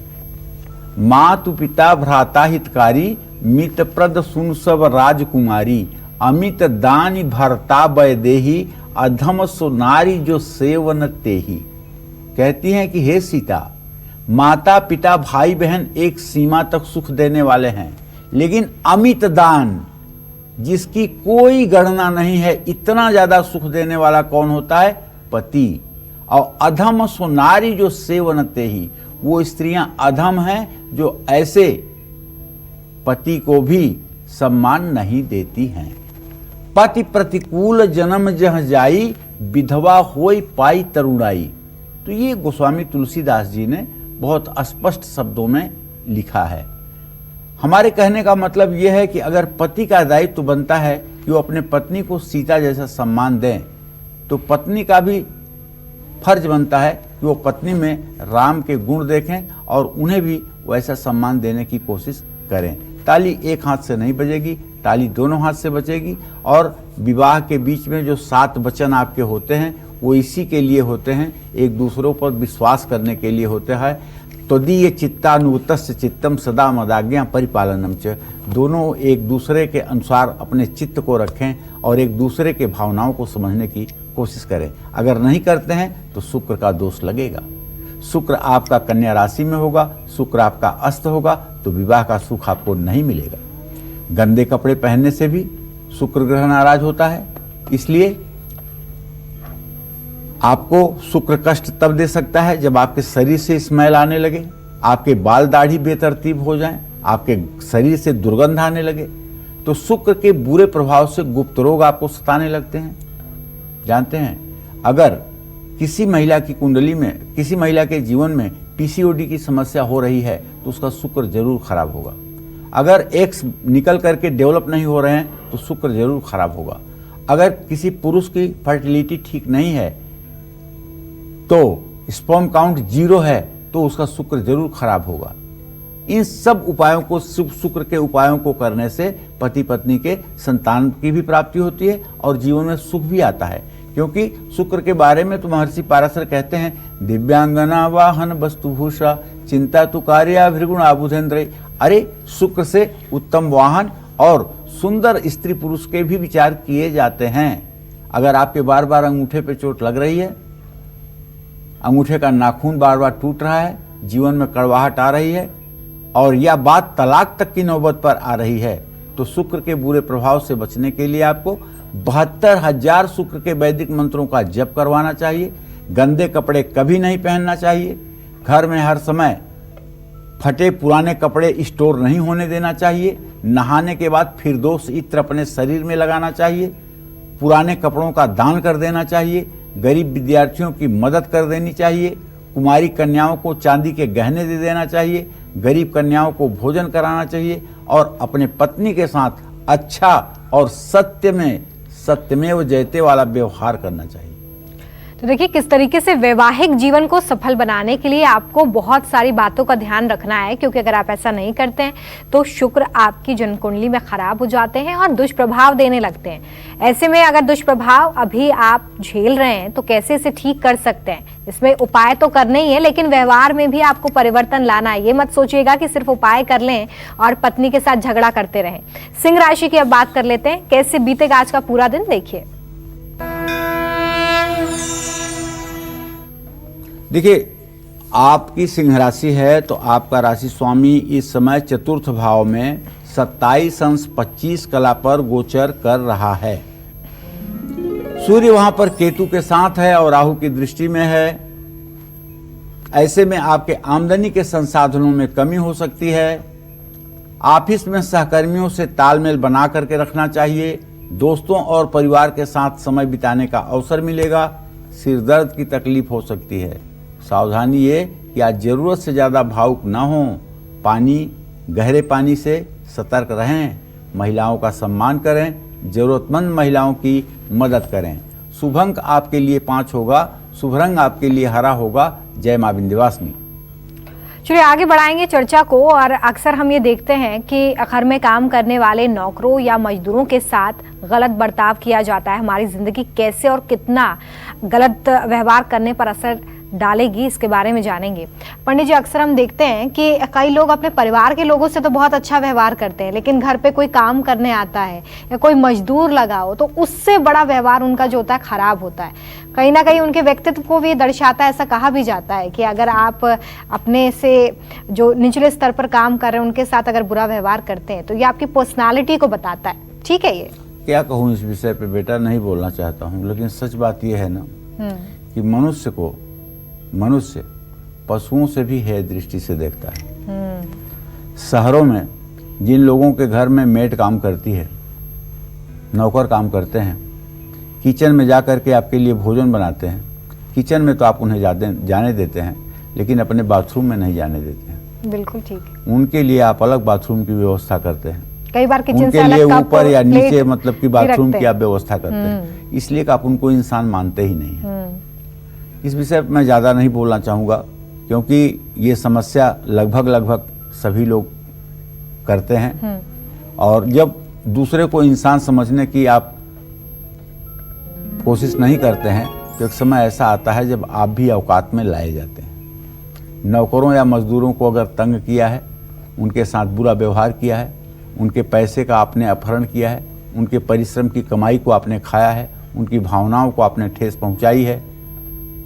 मातु पिता भ्राता हितकारी, मित प्रद सुन सब राजकुमारी, अमित दानी भरता वैदेही, अधम सो नारी जो सेवन तेही। कहती हैं कि हे सीता, माता पिता भाई बहन एक सीमा तक सुख देने वाले हैं, लेकिन अमित दान, जिसकी कोई गणना नहीं है, इतना ज्यादा सुख देने वाला कौन होता है? पति। और अधम सो नारी जो सेवनते ही, वो स्त्रियां अधम हैं जो ऐसे पति को भी सम्मान नहीं देती हैं। पति प्रतिकूल जन्म जह जाई, विधवा होई पाई तरुणाई। तो ये गोस्वामी तुलसीदास जी ने बहुत स्पष्ट शब्दों में लिखा है। हमारे कहने का मतलब यह है कि अगर पति का दायित्व तो बनता है कि वो अपने पत्नी को सीता जैसा सम्मान दें, तो पत्नी का भी फर्ज बनता है कि वो पत्नी में राम के गुण देखें और उन्हें भी वैसा सम्मान देने की कोशिश करें। ताली एक हाथ से नहीं बजेगी, ताली दोनों हाथ से बजेगी। और विवाह के बीच में जो 7 वचन आपके होते हैं वो इसी के लिए होते हैं, एक दूसरों पर विश्वास करने के लिए होता है। त्वदीय चित्तानुगतस्य चित्तम सदा मदाज्ञा परिपालनम च। दोनों एक दूसरे के अनुसार अपने चित्त को रखें और एक दूसरे के भावनाओं को समझने की कोशिश करें। अगर नहीं करते हैं तो शुक्र का दोष लगेगा। शुक्र आपका कन्या राशि में होगा, शुक्र आपका अस्त होगा, तो विवाह का सुख आपको नहीं मिलेगा। गंदे कपड़े पहनने से भी शुक्र ग्रह नाराज होता है, इसलिए आपको शुक्र कष्ट तब दे सकता है जब आपके शरीर से स्मेल आने लगे, आपके बाल दाढ़ी बेतरतीब हो जाएं, आपके शरीर से दुर्गंध आने लगे। तो शुक्र के बुरे प्रभाव से गुप्त रोग आपको सताने लगते हैं। जानते हैं, अगर किसी महिला की कुंडली में, किसी महिला के जीवन में पीसीओडी की समस्या हो रही है तो उसका शुक्र जरूर खराब होगा। अगर एक्स निकल करके डेवलप नहीं हो रहे हैं तो शुक्र जरूर खराब होगा। अगर किसी पुरुष की फर्टिलिटी ठीक नहीं है तो स्पर्म काउंट 0 है तो उसका शुक्र जरूर खराब होगा। इन सब उपायों को, शुक्र के उपायों को करने से पति पत्नी के संतान की भी प्राप्ति होती है और जीवन में सुख भी आता है। क्योंकि शुक्र के बारे में तो महर्षि पाराशर कहते हैं, दिव्यांगना वाहन वस्तुभूषा चिंता तु कार्या भृगुण आबुधेन्द्र। अरे शुक्र से उत्तम वाहन और सुंदर स्त्री पुरुष के भी विचार किए जाते हैं। अगर आपके बार बार अंगूठे पे चोट लग रही है, अंगूठे का नाखून बार बार टूट रहा है, जीवन में कड़वाहट आ रही है और यह बात तलाक तक की नौबत पर आ रही है, तो शुक्र के बुरे प्रभाव से बचने के लिए आपको 72,000 शुक्र के वैदिक मंत्रों का जप करवाना चाहिए। गंदे कपड़े कभी नहीं पहनना चाहिए। घर में हर समय फटे पुराने कपड़े स्टोर नहीं होने देना चाहिए। नहाने के बाद फिरदौस इत्र अपने शरीर में लगाना चाहिए। पुराने कपड़ों का दान कर देना चाहिए। गरीब विद्यार्थियों की मदद कर देनी चाहिए। कुमारी कन्याओं को चांदी के गहने दे देना चाहिए। गरीब कन्याओं को भोजन कराना चाहिए और अपने पत्नी के साथ अच्छा और सत्यमेव जयते वाला व्यवहार करना चाहिए। तो देखिए किस तरीके से वैवाहिक जीवन को सफल बनाने के लिए आपको बहुत सारी बातों का ध्यान रखना है, क्योंकि अगर आप ऐसा नहीं करते हैं तो शुक्र आपकी जन्मकुंडली में खराब हो जाते हैं और दुष्प्रभाव देने लगते हैं। ऐसे में अगर दुष्प्रभाव अभी आप झेल रहे हैं तो कैसे इसे ठीक कर सकते हैं? इसमें उपाय तो करने ही है, लेकिन व्यवहार में भी आपको परिवर्तन लाना है। ये मत सोचिएगा कि सिर्फ उपाय कर लें और पत्नी के साथ झगड़ा करते रहें। सिंह राशि की अब बात कर लेते हैं, कैसे बीतेगा आज का पूरा दिन, देखिए। देखिए, आपकी सिंह राशि है तो आपका राशि स्वामी इस समय चतुर्थ भाव में 27 अंश 25 कला पर गोचर कर रहा है। सूर्य वहां पर केतु के साथ है और राहु की दृष्टि में है। ऐसे में आपके आमदनी के संसाधनों में कमी हो सकती है। ऑफिस में सहकर्मियों से तालमेल बना करके रखना चाहिए। दोस्तों और परिवार के साथ समय बिताने का अवसर मिलेगा। सिर दर्द की तकलीफ हो सकती है। सावधानी ये कि आज जरूरत से ज़्यादा भावुक ना हो। गहरे पानी से सतर्क रहें। महिलाओं का सम्मान करें। जरूरतमंद महिलाओं की मदद करें। शुभ अंक आपके लिए 5 होगा। शुभ रंग आपके लिए हरा होगा। जय मां विंध्यवासिनी। चलिए आगे बढ़ाएंगे चर्चा को। और अक्सर हम ये देखते हैं कि घर में काम करने वाले नौकरों या मजदूरों के साथ गलत बर्ताव किया जाता है। हमारी जिंदगी कैसे और कितना गलत व्यवहार करने पर असर डालेगी, इसके बारे में जानेंगे। पंडित जी, अक्सर हम देखते हैं कि कई लोग अपने परिवार के लोगों से तो बहुत अच्छा व्यवहार करते हैं, लेकिन घर पे कोई काम करने आता है या कोई मजदूर लगाओ तो उससे बड़ा व्यवहार उनका जो होता है खराब होता है। कहीं ना कहीं उनके व्यक्तित्व को भी दर्शाता है। ऐसा कहा भी जाता है कि अगर आप अपने से जो निचले स्तर पर काम कर रहे हैं उनके साथ अगर बुरा व्यवहार करते हैं तो ये आपकी पर्सनालिटी को बताता है। ठीक है, ये क्या कहूँ इस विषय पे बेटा, नहीं बोलना चाहता हूँ, लेकिन सच बात यह है ना कि मनुष्य पशुओं से भी हेय दृष्टि से देखता है। शहरों में जिन लोगों के घर में मेड काम करती है, नौकर काम करते हैं, किचन में जा कर के आपके लिए भोजन बनाते हैं, किचन में तो आप उन्हें जाने देते हैं, लेकिन अपने बाथरूम में नहीं जाने देते हैं। बिल्कुल ठीक है। उनके लिए आप अलग बाथरूम की व्यवस्था करते हैं, कई बार किचन से उनके अलग लिए कप, ऊपर या प्लेट नीचे मतलब कि बाथरूम भी की रखते आप व्यवस्था करते हैं, इसलिए कि आप उनको इंसान मानते ही नहीं हैं। इस विषय पर मैं ज़्यादा नहीं बोलना चाहूँगा, क्योंकि ये समस्या लगभग सभी लोग करते हैं, और जब दूसरे को इंसान समझने की आप कोशिश नहीं करते हैं तो एक समय ऐसा आता है जब आप भी औकात में लाए जाते हैं। नौकरों या मजदूरों को अगर तंग किया है, उनके साथ बुरा व्यवहार किया है, उनके पैसे का आपने अपहरण किया है, उनके परिश्रम की कमाई को आपने खाया है, उनकी भावनाओं को आपने ठेस पहुंचाई है,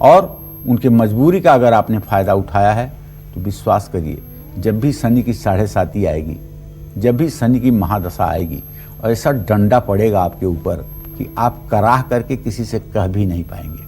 और उनके मजबूरी का अगर आपने फ़ायदा उठाया है, तो विश्वास करिए जब भी शनि की 7.5 आएगी, जब भी शनि की महादशा आएगी, और ऐसा डंडा पड़ेगा आपके ऊपर कि आप कराह करके किसी से कह भी नहीं पाएंगे,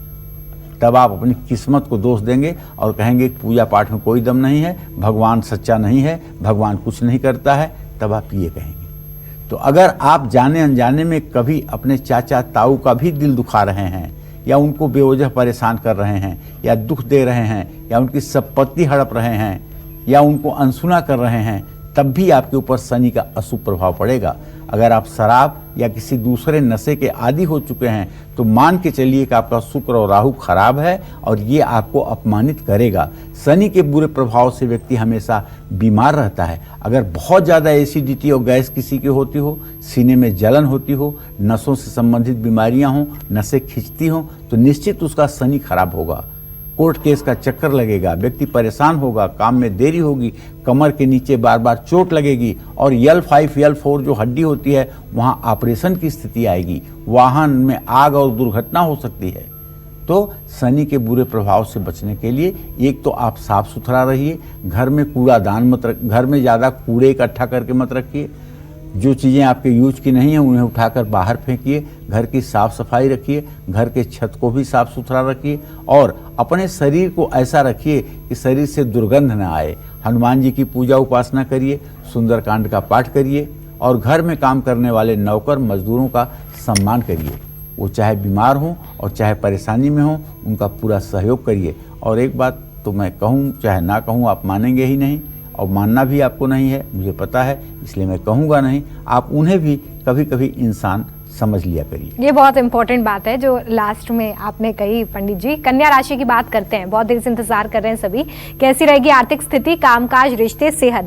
तब आप अपनी किस्मत को दोष देंगे और कहेंगे कि पूजा पाठ में कोई दम नहीं है, भगवान सच्चा नहीं है, भगवान कुछ नहीं करता है, तब आप ये कहेंगे। तो अगर आप जाने अनजाने में कभी अपने चाचा ताऊ का भी दिल दुखा रहे हैं, या उनको बेवजह परेशान कर रहे हैं, या दुख दे रहे हैं, या उनकी संपत्ति हड़प रहे हैं, या उनको अनसुना कर रहे हैं, तब भी आपके ऊपर शनि का अशुभ प्रभाव पड़ेगा। अगर आप शराब या किसी दूसरे नशे के आदी हो चुके हैं तो मान के चलिए कि आपका शुक्र और राहु खराब है, और ये आपको अपमानित करेगा। शनि के बुरे प्रभाव से व्यक्ति हमेशा बीमार रहता है। अगर बहुत ज़्यादा एसिडिटी और गैस किसी की होती हो, सीने में जलन होती हो, नसों से संबंधित बीमारियां हों, नसें खिंचती हों, तो निश्चित उसका शनि खराब होगा। कोर्ट केस का चक्कर लगेगा, व्यक्ति परेशान होगा, काम में देरी होगी, कमर के नीचे बार बार चोट लगेगी, और L5 L4 जो हड्डी होती है वहां ऑपरेशन की स्थिति आएगी, वाहन में आग और दुर्घटना हो सकती है। तो शनि के बुरे प्रभाव से बचने के लिए एक तो आप साफ सुथरा रहिए, घर में कूड़ादान मत रख, घर में ज़्यादा कूड़े इकट्ठा करके मत रखिए, जो चीज़ें आपके यूज की नहीं हैं उन्हें उठाकर बाहर फेंकिए, घर की साफ सफाई रखिए, घर के छत को भी साफ सुथरा रखिए, और अपने शरीर को ऐसा रखिए कि शरीर से दुर्गंध न आए। हनुमान जी की पूजा उपासना करिए, सुंदरकांड का पाठ करिए, और घर में काम करने वाले नौकर मजदूरों का सम्मान करिए। वो चाहे बीमार हों और चाहे परेशानी में हों, उनका पूरा सहयोग करिए। और एक बात तो मैं कहूँ चाहे ना कहूँ, आप मानेंगे ही नहीं, और मानना भी आपको नहीं है, मुझे पता है, इसलिए मैं कहूँगा नहीं। आप उन्हें भी कभी कभी इंसान समझ लिया करिए। ये बहुत इंपॉर्टेंट बात है जो लास्ट में आपने कही पंडित जी। कन्या राशि की बात करते हैं, बहुत देर से इंतजार कर रहे हैं सभी। कैसी रहेगी आर्थिक स्थिति, कामकाज, रिश्ते, सेहत?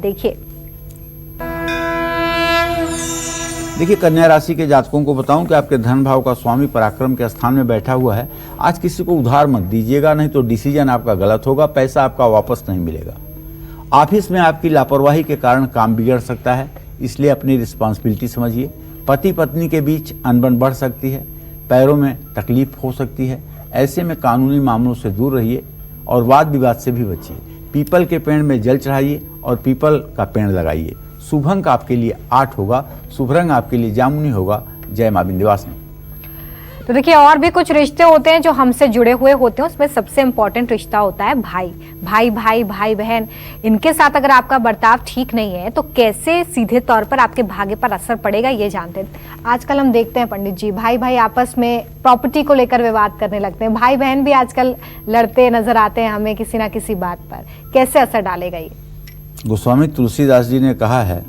देखिए कन्या राशि के जातकों को बताऊं कि आपके धन भाव का स्वामी पराक्रम के स्थान में बैठा हुआ है। आज किसी को उधार मत दीजिएगा, नहीं तो डिसीजन आपका गलत होगा, पैसा आपका वापस नहीं मिलेगा। ऑफिस में आपकी लापरवाही के कारण काम बिगड़ सकता है, इसलिए अपनी रिस्पॉन्सिबिलिटी समझिए। पति पत्नी के बीच अनबन बढ़ सकती है, पैरों में तकलीफ हो सकती है, ऐसे में कानूनी मामलों से दूर रहिए और वाद विवाद से भी बचिए। पीपल के पेड़ में जल चढ़ाइए और पीपल का पेड़ लगाइए। शुभ अंक आपके लिए 8 होगा, शुभ रंग आपके लिए जामुनी होगा। जय मां विंध्यवासिनी। तो देखिए और भी कुछ रिश्ते होते हैं जो हमसे जुड़े हुए होते हैं, उसमें सबसे इंपॉर्टेंट रिश्ता होता है भाई बहन। इनके साथ अगर आपका बर्ताव ठीक नहीं है तो कैसे सीधे तौर पर आपके भाग्य पर असर पड़ेगा ये जानते हैं। आजकल हम देखते हैं पंडित जी, भाई आपस में प्रॉपर्टी को लेकर विवाद करने लगते हैं, भाई बहन भी आजकल लड़ते नजर आते हैं हमें किसी ना किसी बात पर। कैसे असर डालेगा ये? गोस्वामी तुलसीदास जी ने कहा है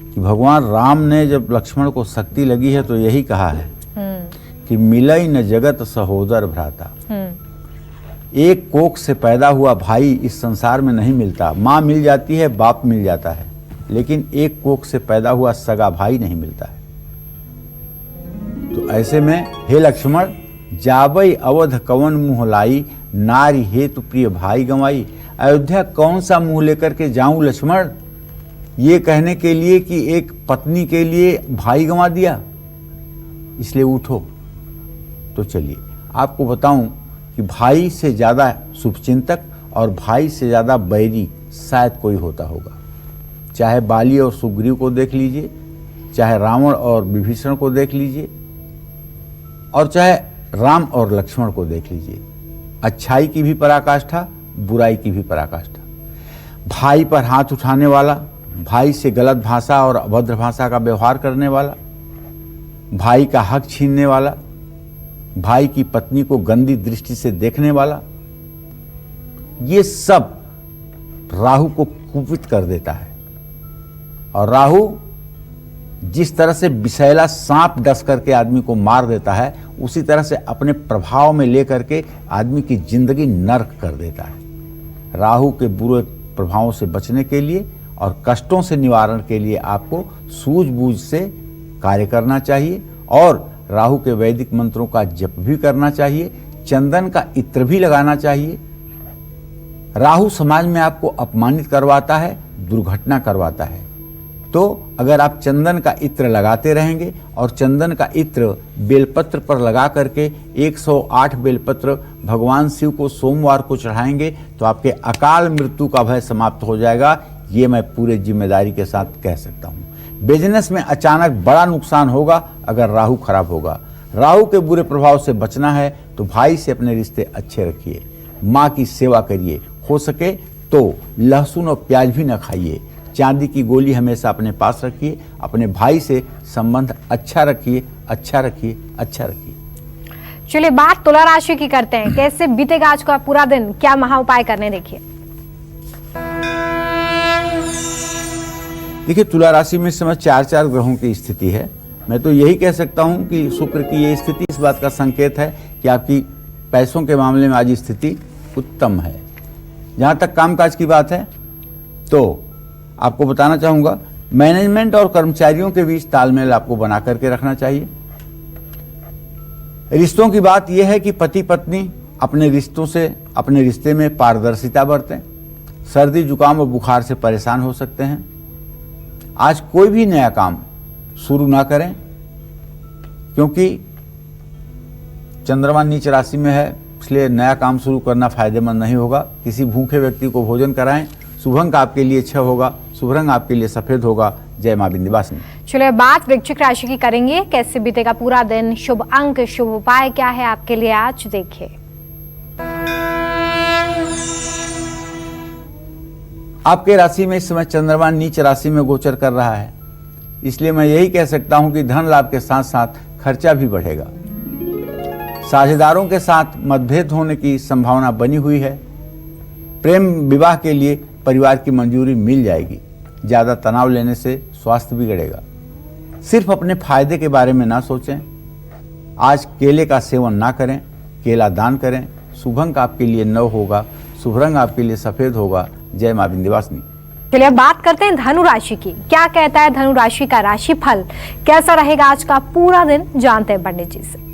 कि भगवान राम ने जब लक्ष्मण को शक्ति लगी है तो यही कहा है कि मिलई न जगत सहोदर भ्राता। एक कोख से पैदा हुआ भाई इस संसार में नहीं मिलता। माँ मिल जाती है, बाप मिल जाता है, लेकिन एक कोख से पैदा हुआ सगा भाई नहीं मिलता है। तो ऐसे में हे लक्ष्मण, जाबई अवध कवन मुँह लाई, नारी हेतु प्रिय भाई गंवाई। अयोध्या कौन सा मुंह लेकर के जाऊं लक्ष्मण, ये कहने के लिए कि एक पत्नी के लिए भाई गंवा दिया, इसलिए उठो। तो चलिए आपको बताऊं कि भाई से ज़्यादा शुभचिंतक और भाई से ज़्यादा बैरी शायद कोई होता होगा। चाहे बाली और सुग्रीव को देख लीजिए, चाहे रावण और विभीषण को देख लीजिए, और चाहे राम और लक्ष्मण को देख लीजिए। अच्छाई की भी पराकाष्ठा, बुराई की भी पराकाष्ठा। भाई पर हाथ उठाने वाला, भाई से गलत भाषा और अभद्र भाषा का व्यवहार करने वाला, भाई का हक छीनने वाला, भाई की पत्नी को गंदी दृष्टि से देखने वाला, ये सब राहु को कुपित कर देता है। और राहु जिस तरह से विषैला सांप डस करके आदमी को मार देता है, उसी तरह से अपने प्रभाव में लेकर के आदमी की जिंदगी नर्क कर देता है। राहु के बुरे प्रभावों से बचने के लिए और कष्टों से निवारण के लिए आपको सूझबूझ से कार्य करना चाहिए और राहु के वैदिक मंत्रों का जप भी करना चाहिए, चंदन का इत्र भी लगाना चाहिए। राहु समाज में आपको अपमानित करवाता है, दुर्घटना करवाता है। तो अगर आप चंदन का इत्र लगाते रहेंगे और चंदन का इत्र बेलपत्र पर लगा करके 108 बेलपत्र भगवान शिव को सोमवार को चढ़ाएंगे तो आपके अकाल मृत्यु का भय समाप्त हो जाएगा। ये मैं पूरे जिम्मेदारी के साथ कह सकता हूँ। बिजनेस में अचानक बड़ा नुकसान होगा अगर राहु खराब होगा। राहु के बुरे प्रभाव से बचना है तो भाई से अपने रिश्ते अच्छे रखिए, माँ की सेवा करिए, हो सके तो लहसुन और प्याज भी न खाइए, चांदी की गोली हमेशा अपने पास रखिए, अपने भाई से संबंध अच्छा रखिए, अच्छा रखिए, अच्छा रखिए। चलिए बात तुला राशि की करते हैं। कैसे बीतेगा आज का पूरा दिन, क्या महा उपाय करने, देखिए। देखिए तुला राशि में इस समय 4 ग्रहों की स्थिति है। मैं तो यही कह सकता हूं कि शुक्र की ये स्थिति इस बात का संकेत है कि आपकी पैसों के मामले में आज स्थिति उत्तम है। जहां तक कामकाज की बात है तो आपको बताना चाहूंगा, मैनेजमेंट और कर्मचारियों के बीच तालमेल आपको बना करके रखना चाहिए। रिश्तों की बात यह है कि पति पत्नी अपने रिश्ते में पारदर्शिता बरतें। सर्दी जुकाम और बुखार से परेशान हो सकते हैं। आज कोई भी नया काम शुरू ना करें क्योंकि चंद्रमा नीच राशि में है, इसलिए नया काम शुरू करना फायदेमंद नहीं होगा। किसी भूखे व्यक्ति को भोजन कराएं। शुभ अंक आपके लिए 6 होगा, शुभ रंग आपके लिए सफेद होगा। जय मां विंध्यवासिनी। चलिए बात वृश्चिक राशि की करेंगे। कैसे बीतेगा पूरा दिन, शुभ अंक, शुभ उपाय क्या है आपके लिए आज, देखिए। आपके राशि में इस समय चंद्रमा नीच राशि में गोचर कर रहा है, इसलिए मैं यही कह सकता हूं कि धन लाभ के साथ साथ खर्चा भी बढ़ेगा। साझेदारों के साथ मतभेद होने की संभावना बनी हुई है। प्रेम विवाह के लिए परिवार की मंजूरी मिल जाएगी। ज्यादा तनाव लेने से स्वास्थ्य बिगड़ेगा। सिर्फ अपने फायदे के बारे में ना सोचें। आज केले का सेवन ना करें, केला दान करें। शुभ अंक आपके लिए 9 होगा, शुभ रंग आपके लिए सफेद होगा। जय मां विंध्यवासिनी। चलिए अब बात करते हैं धनु राशि की। क्या कहता है धनु राशि का राशिफल, कैसा रहेगा आज का पूरा दिन, जानते हैं पंडित जी से।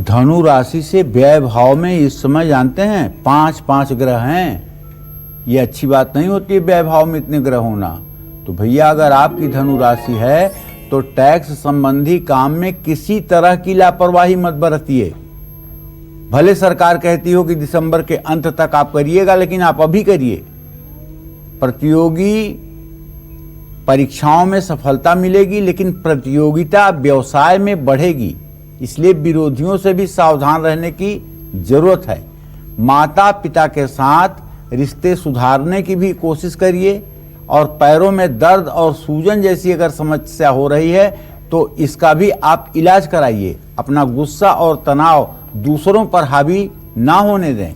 धनु राशि से व्यय भाव में इस समय जानते हैं 5 ग्रह हैं। ये अच्छी बात नहीं होती है व्यय भाव में इतने ग्रह होना। तो भैया अगर आपकी धनु राशि है तो टैक्स संबंधी काम में किसी तरह की लापरवाही मत बरतिए। भले सरकार कहती हो कि दिसंबर के अंत तक आप करिएगा, लेकिन आप अभी करिए। प्रतियोगी परीक्षाओं में सफलता मिलेगी, लेकिन प्रतियोगिता व्यवसाय में बढ़ेगी, इसलिए विरोधियों से भी सावधान रहने की जरूरत है। माता पिता के साथ रिश्ते सुधारने की भी कोशिश करिए और पैरों में दर्द और सूजन जैसी अगर समस्या हो रही है तो इसका भी आप इलाज कराइए। अपना गुस्सा और तनाव दूसरों पर हावी ना होने दें।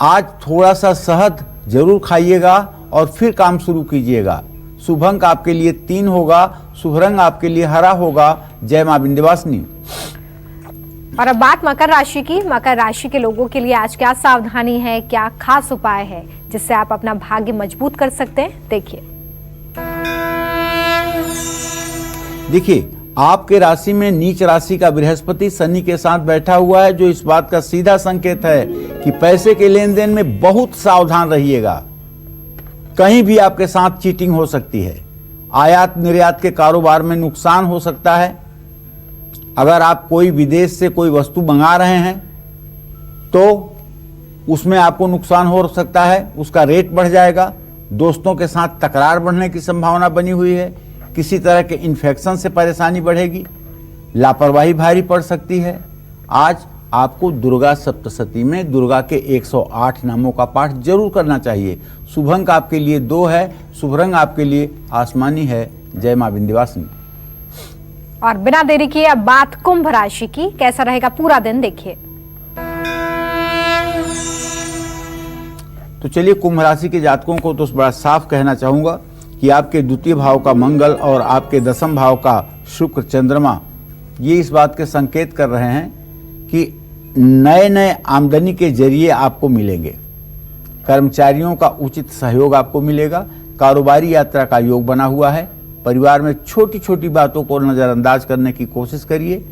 आज थोड़ा सा शहद जरूर खाइएगा और फिर काम शुरू कीजिएगा। शुभ अंक आपके लिए 3 होगा, शुभ रंग आपके लिए हरा होगा। जय मां विंध्यवासिनी। और अब बात मकर राशि की। मकर राशि के लोगों के लिए आज क्या सावधानी है, क्या खास उपाय है जिससे आप अपना भाग्य मजबूत कर सकते हैं, देखिए। देखिए आपके राशि में नीच राशि का बृहस्पति शनि के साथ बैठा हुआ है, जो इस बात का सीधा संकेत है कि पैसे के लेन देन में बहुत सावधान रहिएगा। कहीं भी आपके साथ चीटिंग हो सकती है। आयात निर्यात के कारोबार में नुकसान हो सकता है। अगर आप कोई विदेश से कोई वस्तु मंगा रहे हैं तो उसमें आपको नुकसान हो सकता है, उसका रेट बढ़ जाएगा। दोस्तों के साथ तकरार बढ़ने की संभावना बनी हुई है। किसी तरह के इन्फेक्शन से परेशानी बढ़ेगी। लापरवाही भारी पड़ सकती है। आज आपको दुर्गा सप्तशती में दुर्गा के 108 नामों का पाठ जरूर करना चाहिए। शुभ अंक आपके लिए 2 है, शुभ रंग आपके लिए आसमानी है। जय मां विंध्यवासिनी। और बिना देरी किए अब बात कुंभ राशि की, कैसा रहेगा पूरा दिन देखिए। तो चलिए कुंभ राशि के जातकों को तो बड़ा साफ कहना चाहूंगा कि आपके द्वितीय भाव का मंगल और आपके दसम भाव का शुक्र चंद्रमा ये इस बात के संकेत कर रहे हैं कि नए नए आमदनी के जरिए आपको मिलेंगे। कर्मचारियों का उचित सहयोग आपको मिलेगा। कारोबारी यात्रा का योग बना हुआ है। परिवार में छोटी छोटी बातों को नजरअंदाज करने की कोशिश करिए।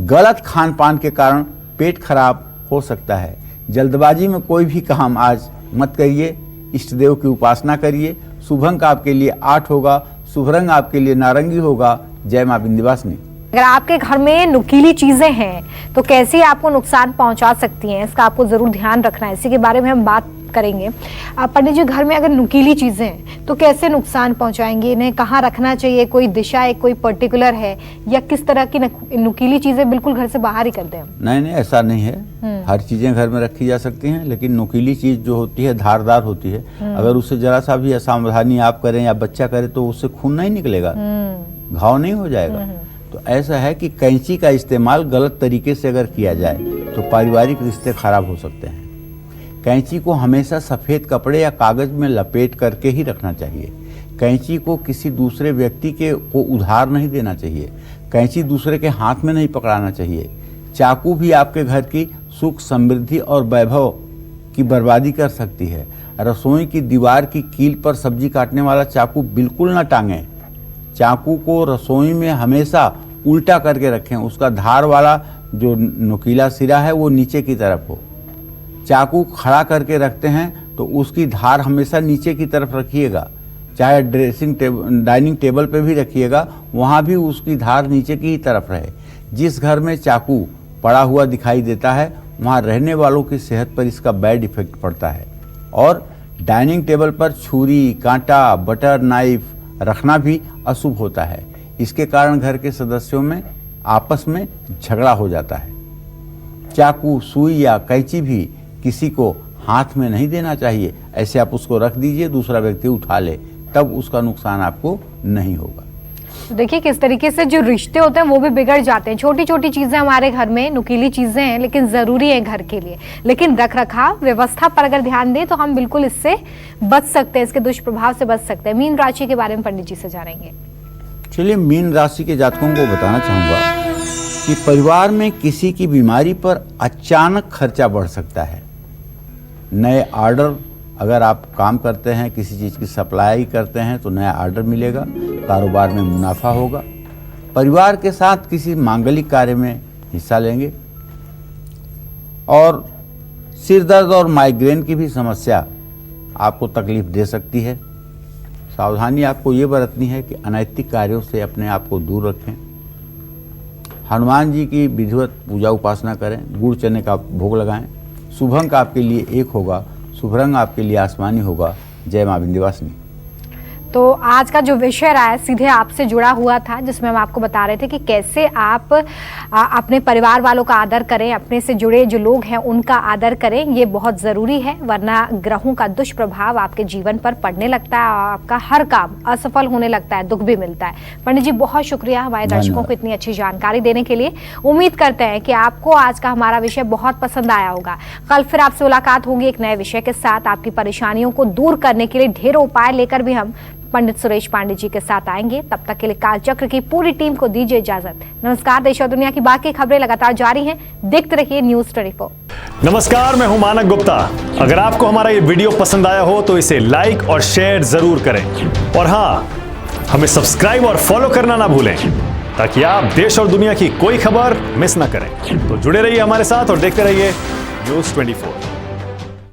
गलत खान पान के कारण पेट खराब हो सकता है। जल्दबाजी में कोई भी काम आज मत करिए। इष्ट देव की उपासना करिए। शुभ अंक आपके लिए 8 होगा। शुभ रंग आपके लिए नारंगी होगा। जय मां विंध्यवासिनी। अगर आपके घर में नुकीली चीजें हैं तो कैसे आपको नुकसान पहुंचा सकती हैं, इसका आपको जरूर ध्यान रखना है। इसी के बारे में हम बात करेंगे। पंडित जी, घर में अगर नुकीली चीजें हैं तो कैसे नुकसान पहुंचाएंगे, इन्हें कहाँ रखना चाहिए, कोई दिशा है, कोई पर्टिकुलर है, या किस तरह की नुकीली चीजें बिल्कुल घर से बाहर ही कर दें? नहीं, ऐसा नहीं है। हर चीजें घर में रखी जा सकती हैं, लेकिन नुकीली चीज जो होती है धारदार होती है। अगर उससे जरा सा भी असावधानी आप करें या बच्चा करे तो उससे खून नहीं निकलेगा, घाव नहीं हो जाएगा। तो ऐसा है कि कैंची का इस्तेमाल गलत तरीके से अगर किया जाए तो पारिवारिक रिश्ते खराब हो सकते हैं। कैंची को हमेशा सफ़ेद कपड़े या कागज में लपेट करके ही रखना चाहिए। कैंची को किसी दूसरे व्यक्ति को उधार नहीं देना चाहिए। कैंची दूसरे के हाथ में नहीं पकड़ाना चाहिए। चाकू भी आपके घर की सुख समृद्धि और वैभव की बर्बादी कर सकती है। रसोई की दीवार की कील पर सब्जी काटने वाला चाकू बिल्कुल ना टांगें। चाकू को रसोई में हमेशा उल्टा करके रखें। उसका धार वाला जो नुकीला सिरा है वो नीचे की तरफ हो। चाकू खड़ा करके रखते हैं तो उसकी धार हमेशा नीचे की तरफ रखिएगा। चाहे डाइनिंग टेबल पे भी रखिएगा, वहाँ भी उसकी धार नीचे की ही तरफ रहे। जिस घर में चाकू पड़ा हुआ दिखाई देता है वहाँ रहने वालों की सेहत पर इसका बैड इफेक्ट पड़ता है। और डाइनिंग टेबल पर छुरी, कांटा, बटर नाइफ रखना भी अशुभ होता है। इसके कारण घर के सदस्यों में आपस में झगड़ा हो जाता है। चाकू, सुई या कैंची भी किसी को हाथ में नहीं देना चाहिए। ऐसे आप उसको रख दीजिए, दूसरा व्यक्ति उठा ले, तब उसका नुकसान आपको नहीं होगा। देखिए किस तरीके से जो रिश्ते होते हैं वो भी बिगड़ जाते हैं। छोटी छोटी चीजें हमारे घर में नुकीली चीजें हैं लेकिन जरूरी है घर के लिए, लेकिन रख रखाव व्यवस्था पर अगर ध्यान दें तो हम बिल्कुल इससे बच सकते हैं, इसके दुष्प्रभाव से बच सकते हैं। मीन राशि के बारे में पंडित जी से जानेंगे। चलिए, मीन राशि के जातकों को बताना चाहूंगा कि परिवार में किसी की बीमारी पर अचानक खर्चा बढ़ सकता है। नए ऑर्डर, अगर आप काम करते हैं, किसी चीज़ की सप्लाई करते हैं तो नया ऑर्डर मिलेगा। कारोबार में मुनाफा होगा। परिवार के साथ किसी मांगलिक कार्य में हिस्सा लेंगे। और सिर दर्द और माइग्रेन की भी समस्या आपको तकलीफ दे सकती है। सावधानी आपको ये बरतनी है कि अनैतिक कार्यों से अपने आप को दूर रखें। हनुमान जी की विधिवत पूजा उपासना करें। गुड़ चने का भोग लगाएं। शुभ अंक आपके लिए 1 होगा। शुभ रंग आपके लिए आसमानी होगा। जय मां विंध्यवासिनी। तो आज का जो विषय रहा है सीधे आपसे जुड़ा हुआ था, जिसमें हम आपको बता रहे थे कि कैसे आप अपने परिवार वालों का आदर करें, अपने से जुड़े जो लोग हैं उनका आदर करें। ये बहुत ज़रूरी है, वरना ग्रहों का दुष्प्रभाव आपके जीवन पर पड़ने लगता है और आपका हर काम असफल होने लगता है, दुख भी मिलता है। पंडित जी, बहुत शुक्रिया हमारे दर्शकों को इतनी अच्छी जानकारी देने के लिए। उम्मीद करते हैं कि आपको आज का हमारा विषय बहुत पसंद आया होगा। कल फिर आपसे मुलाकात होगी एक नए विषय के साथ। आपकी परेशानियों को दूर करने के लिए ढेरों उपाय लेकर भी हम पंडित सुरेश पांडे जी के साथ आएंगे। तब तक के लिए कालचक्र की पूरी टीम को दीजिए इजाजत। नमस्कार। देश और दुनिया की बाकी खबरें लगातार जारी हैं, देखते रहिए न्यूज़ 24। नमस्कार, मैं हूं मानक गुप्ता। अगर आपको हमारा ये वीडियो पसंद आया हो तो इसे लाइक और शेयर जरूर करें। और हाँ, हमें सब्सक्राइब और फॉलो करना ना भूलें ताकि आप देश और दुनिया की कोई खबर मिस ना करें। तो जुड़े रहिए हमारे साथ और देखते रहिए न्यूज़ 24।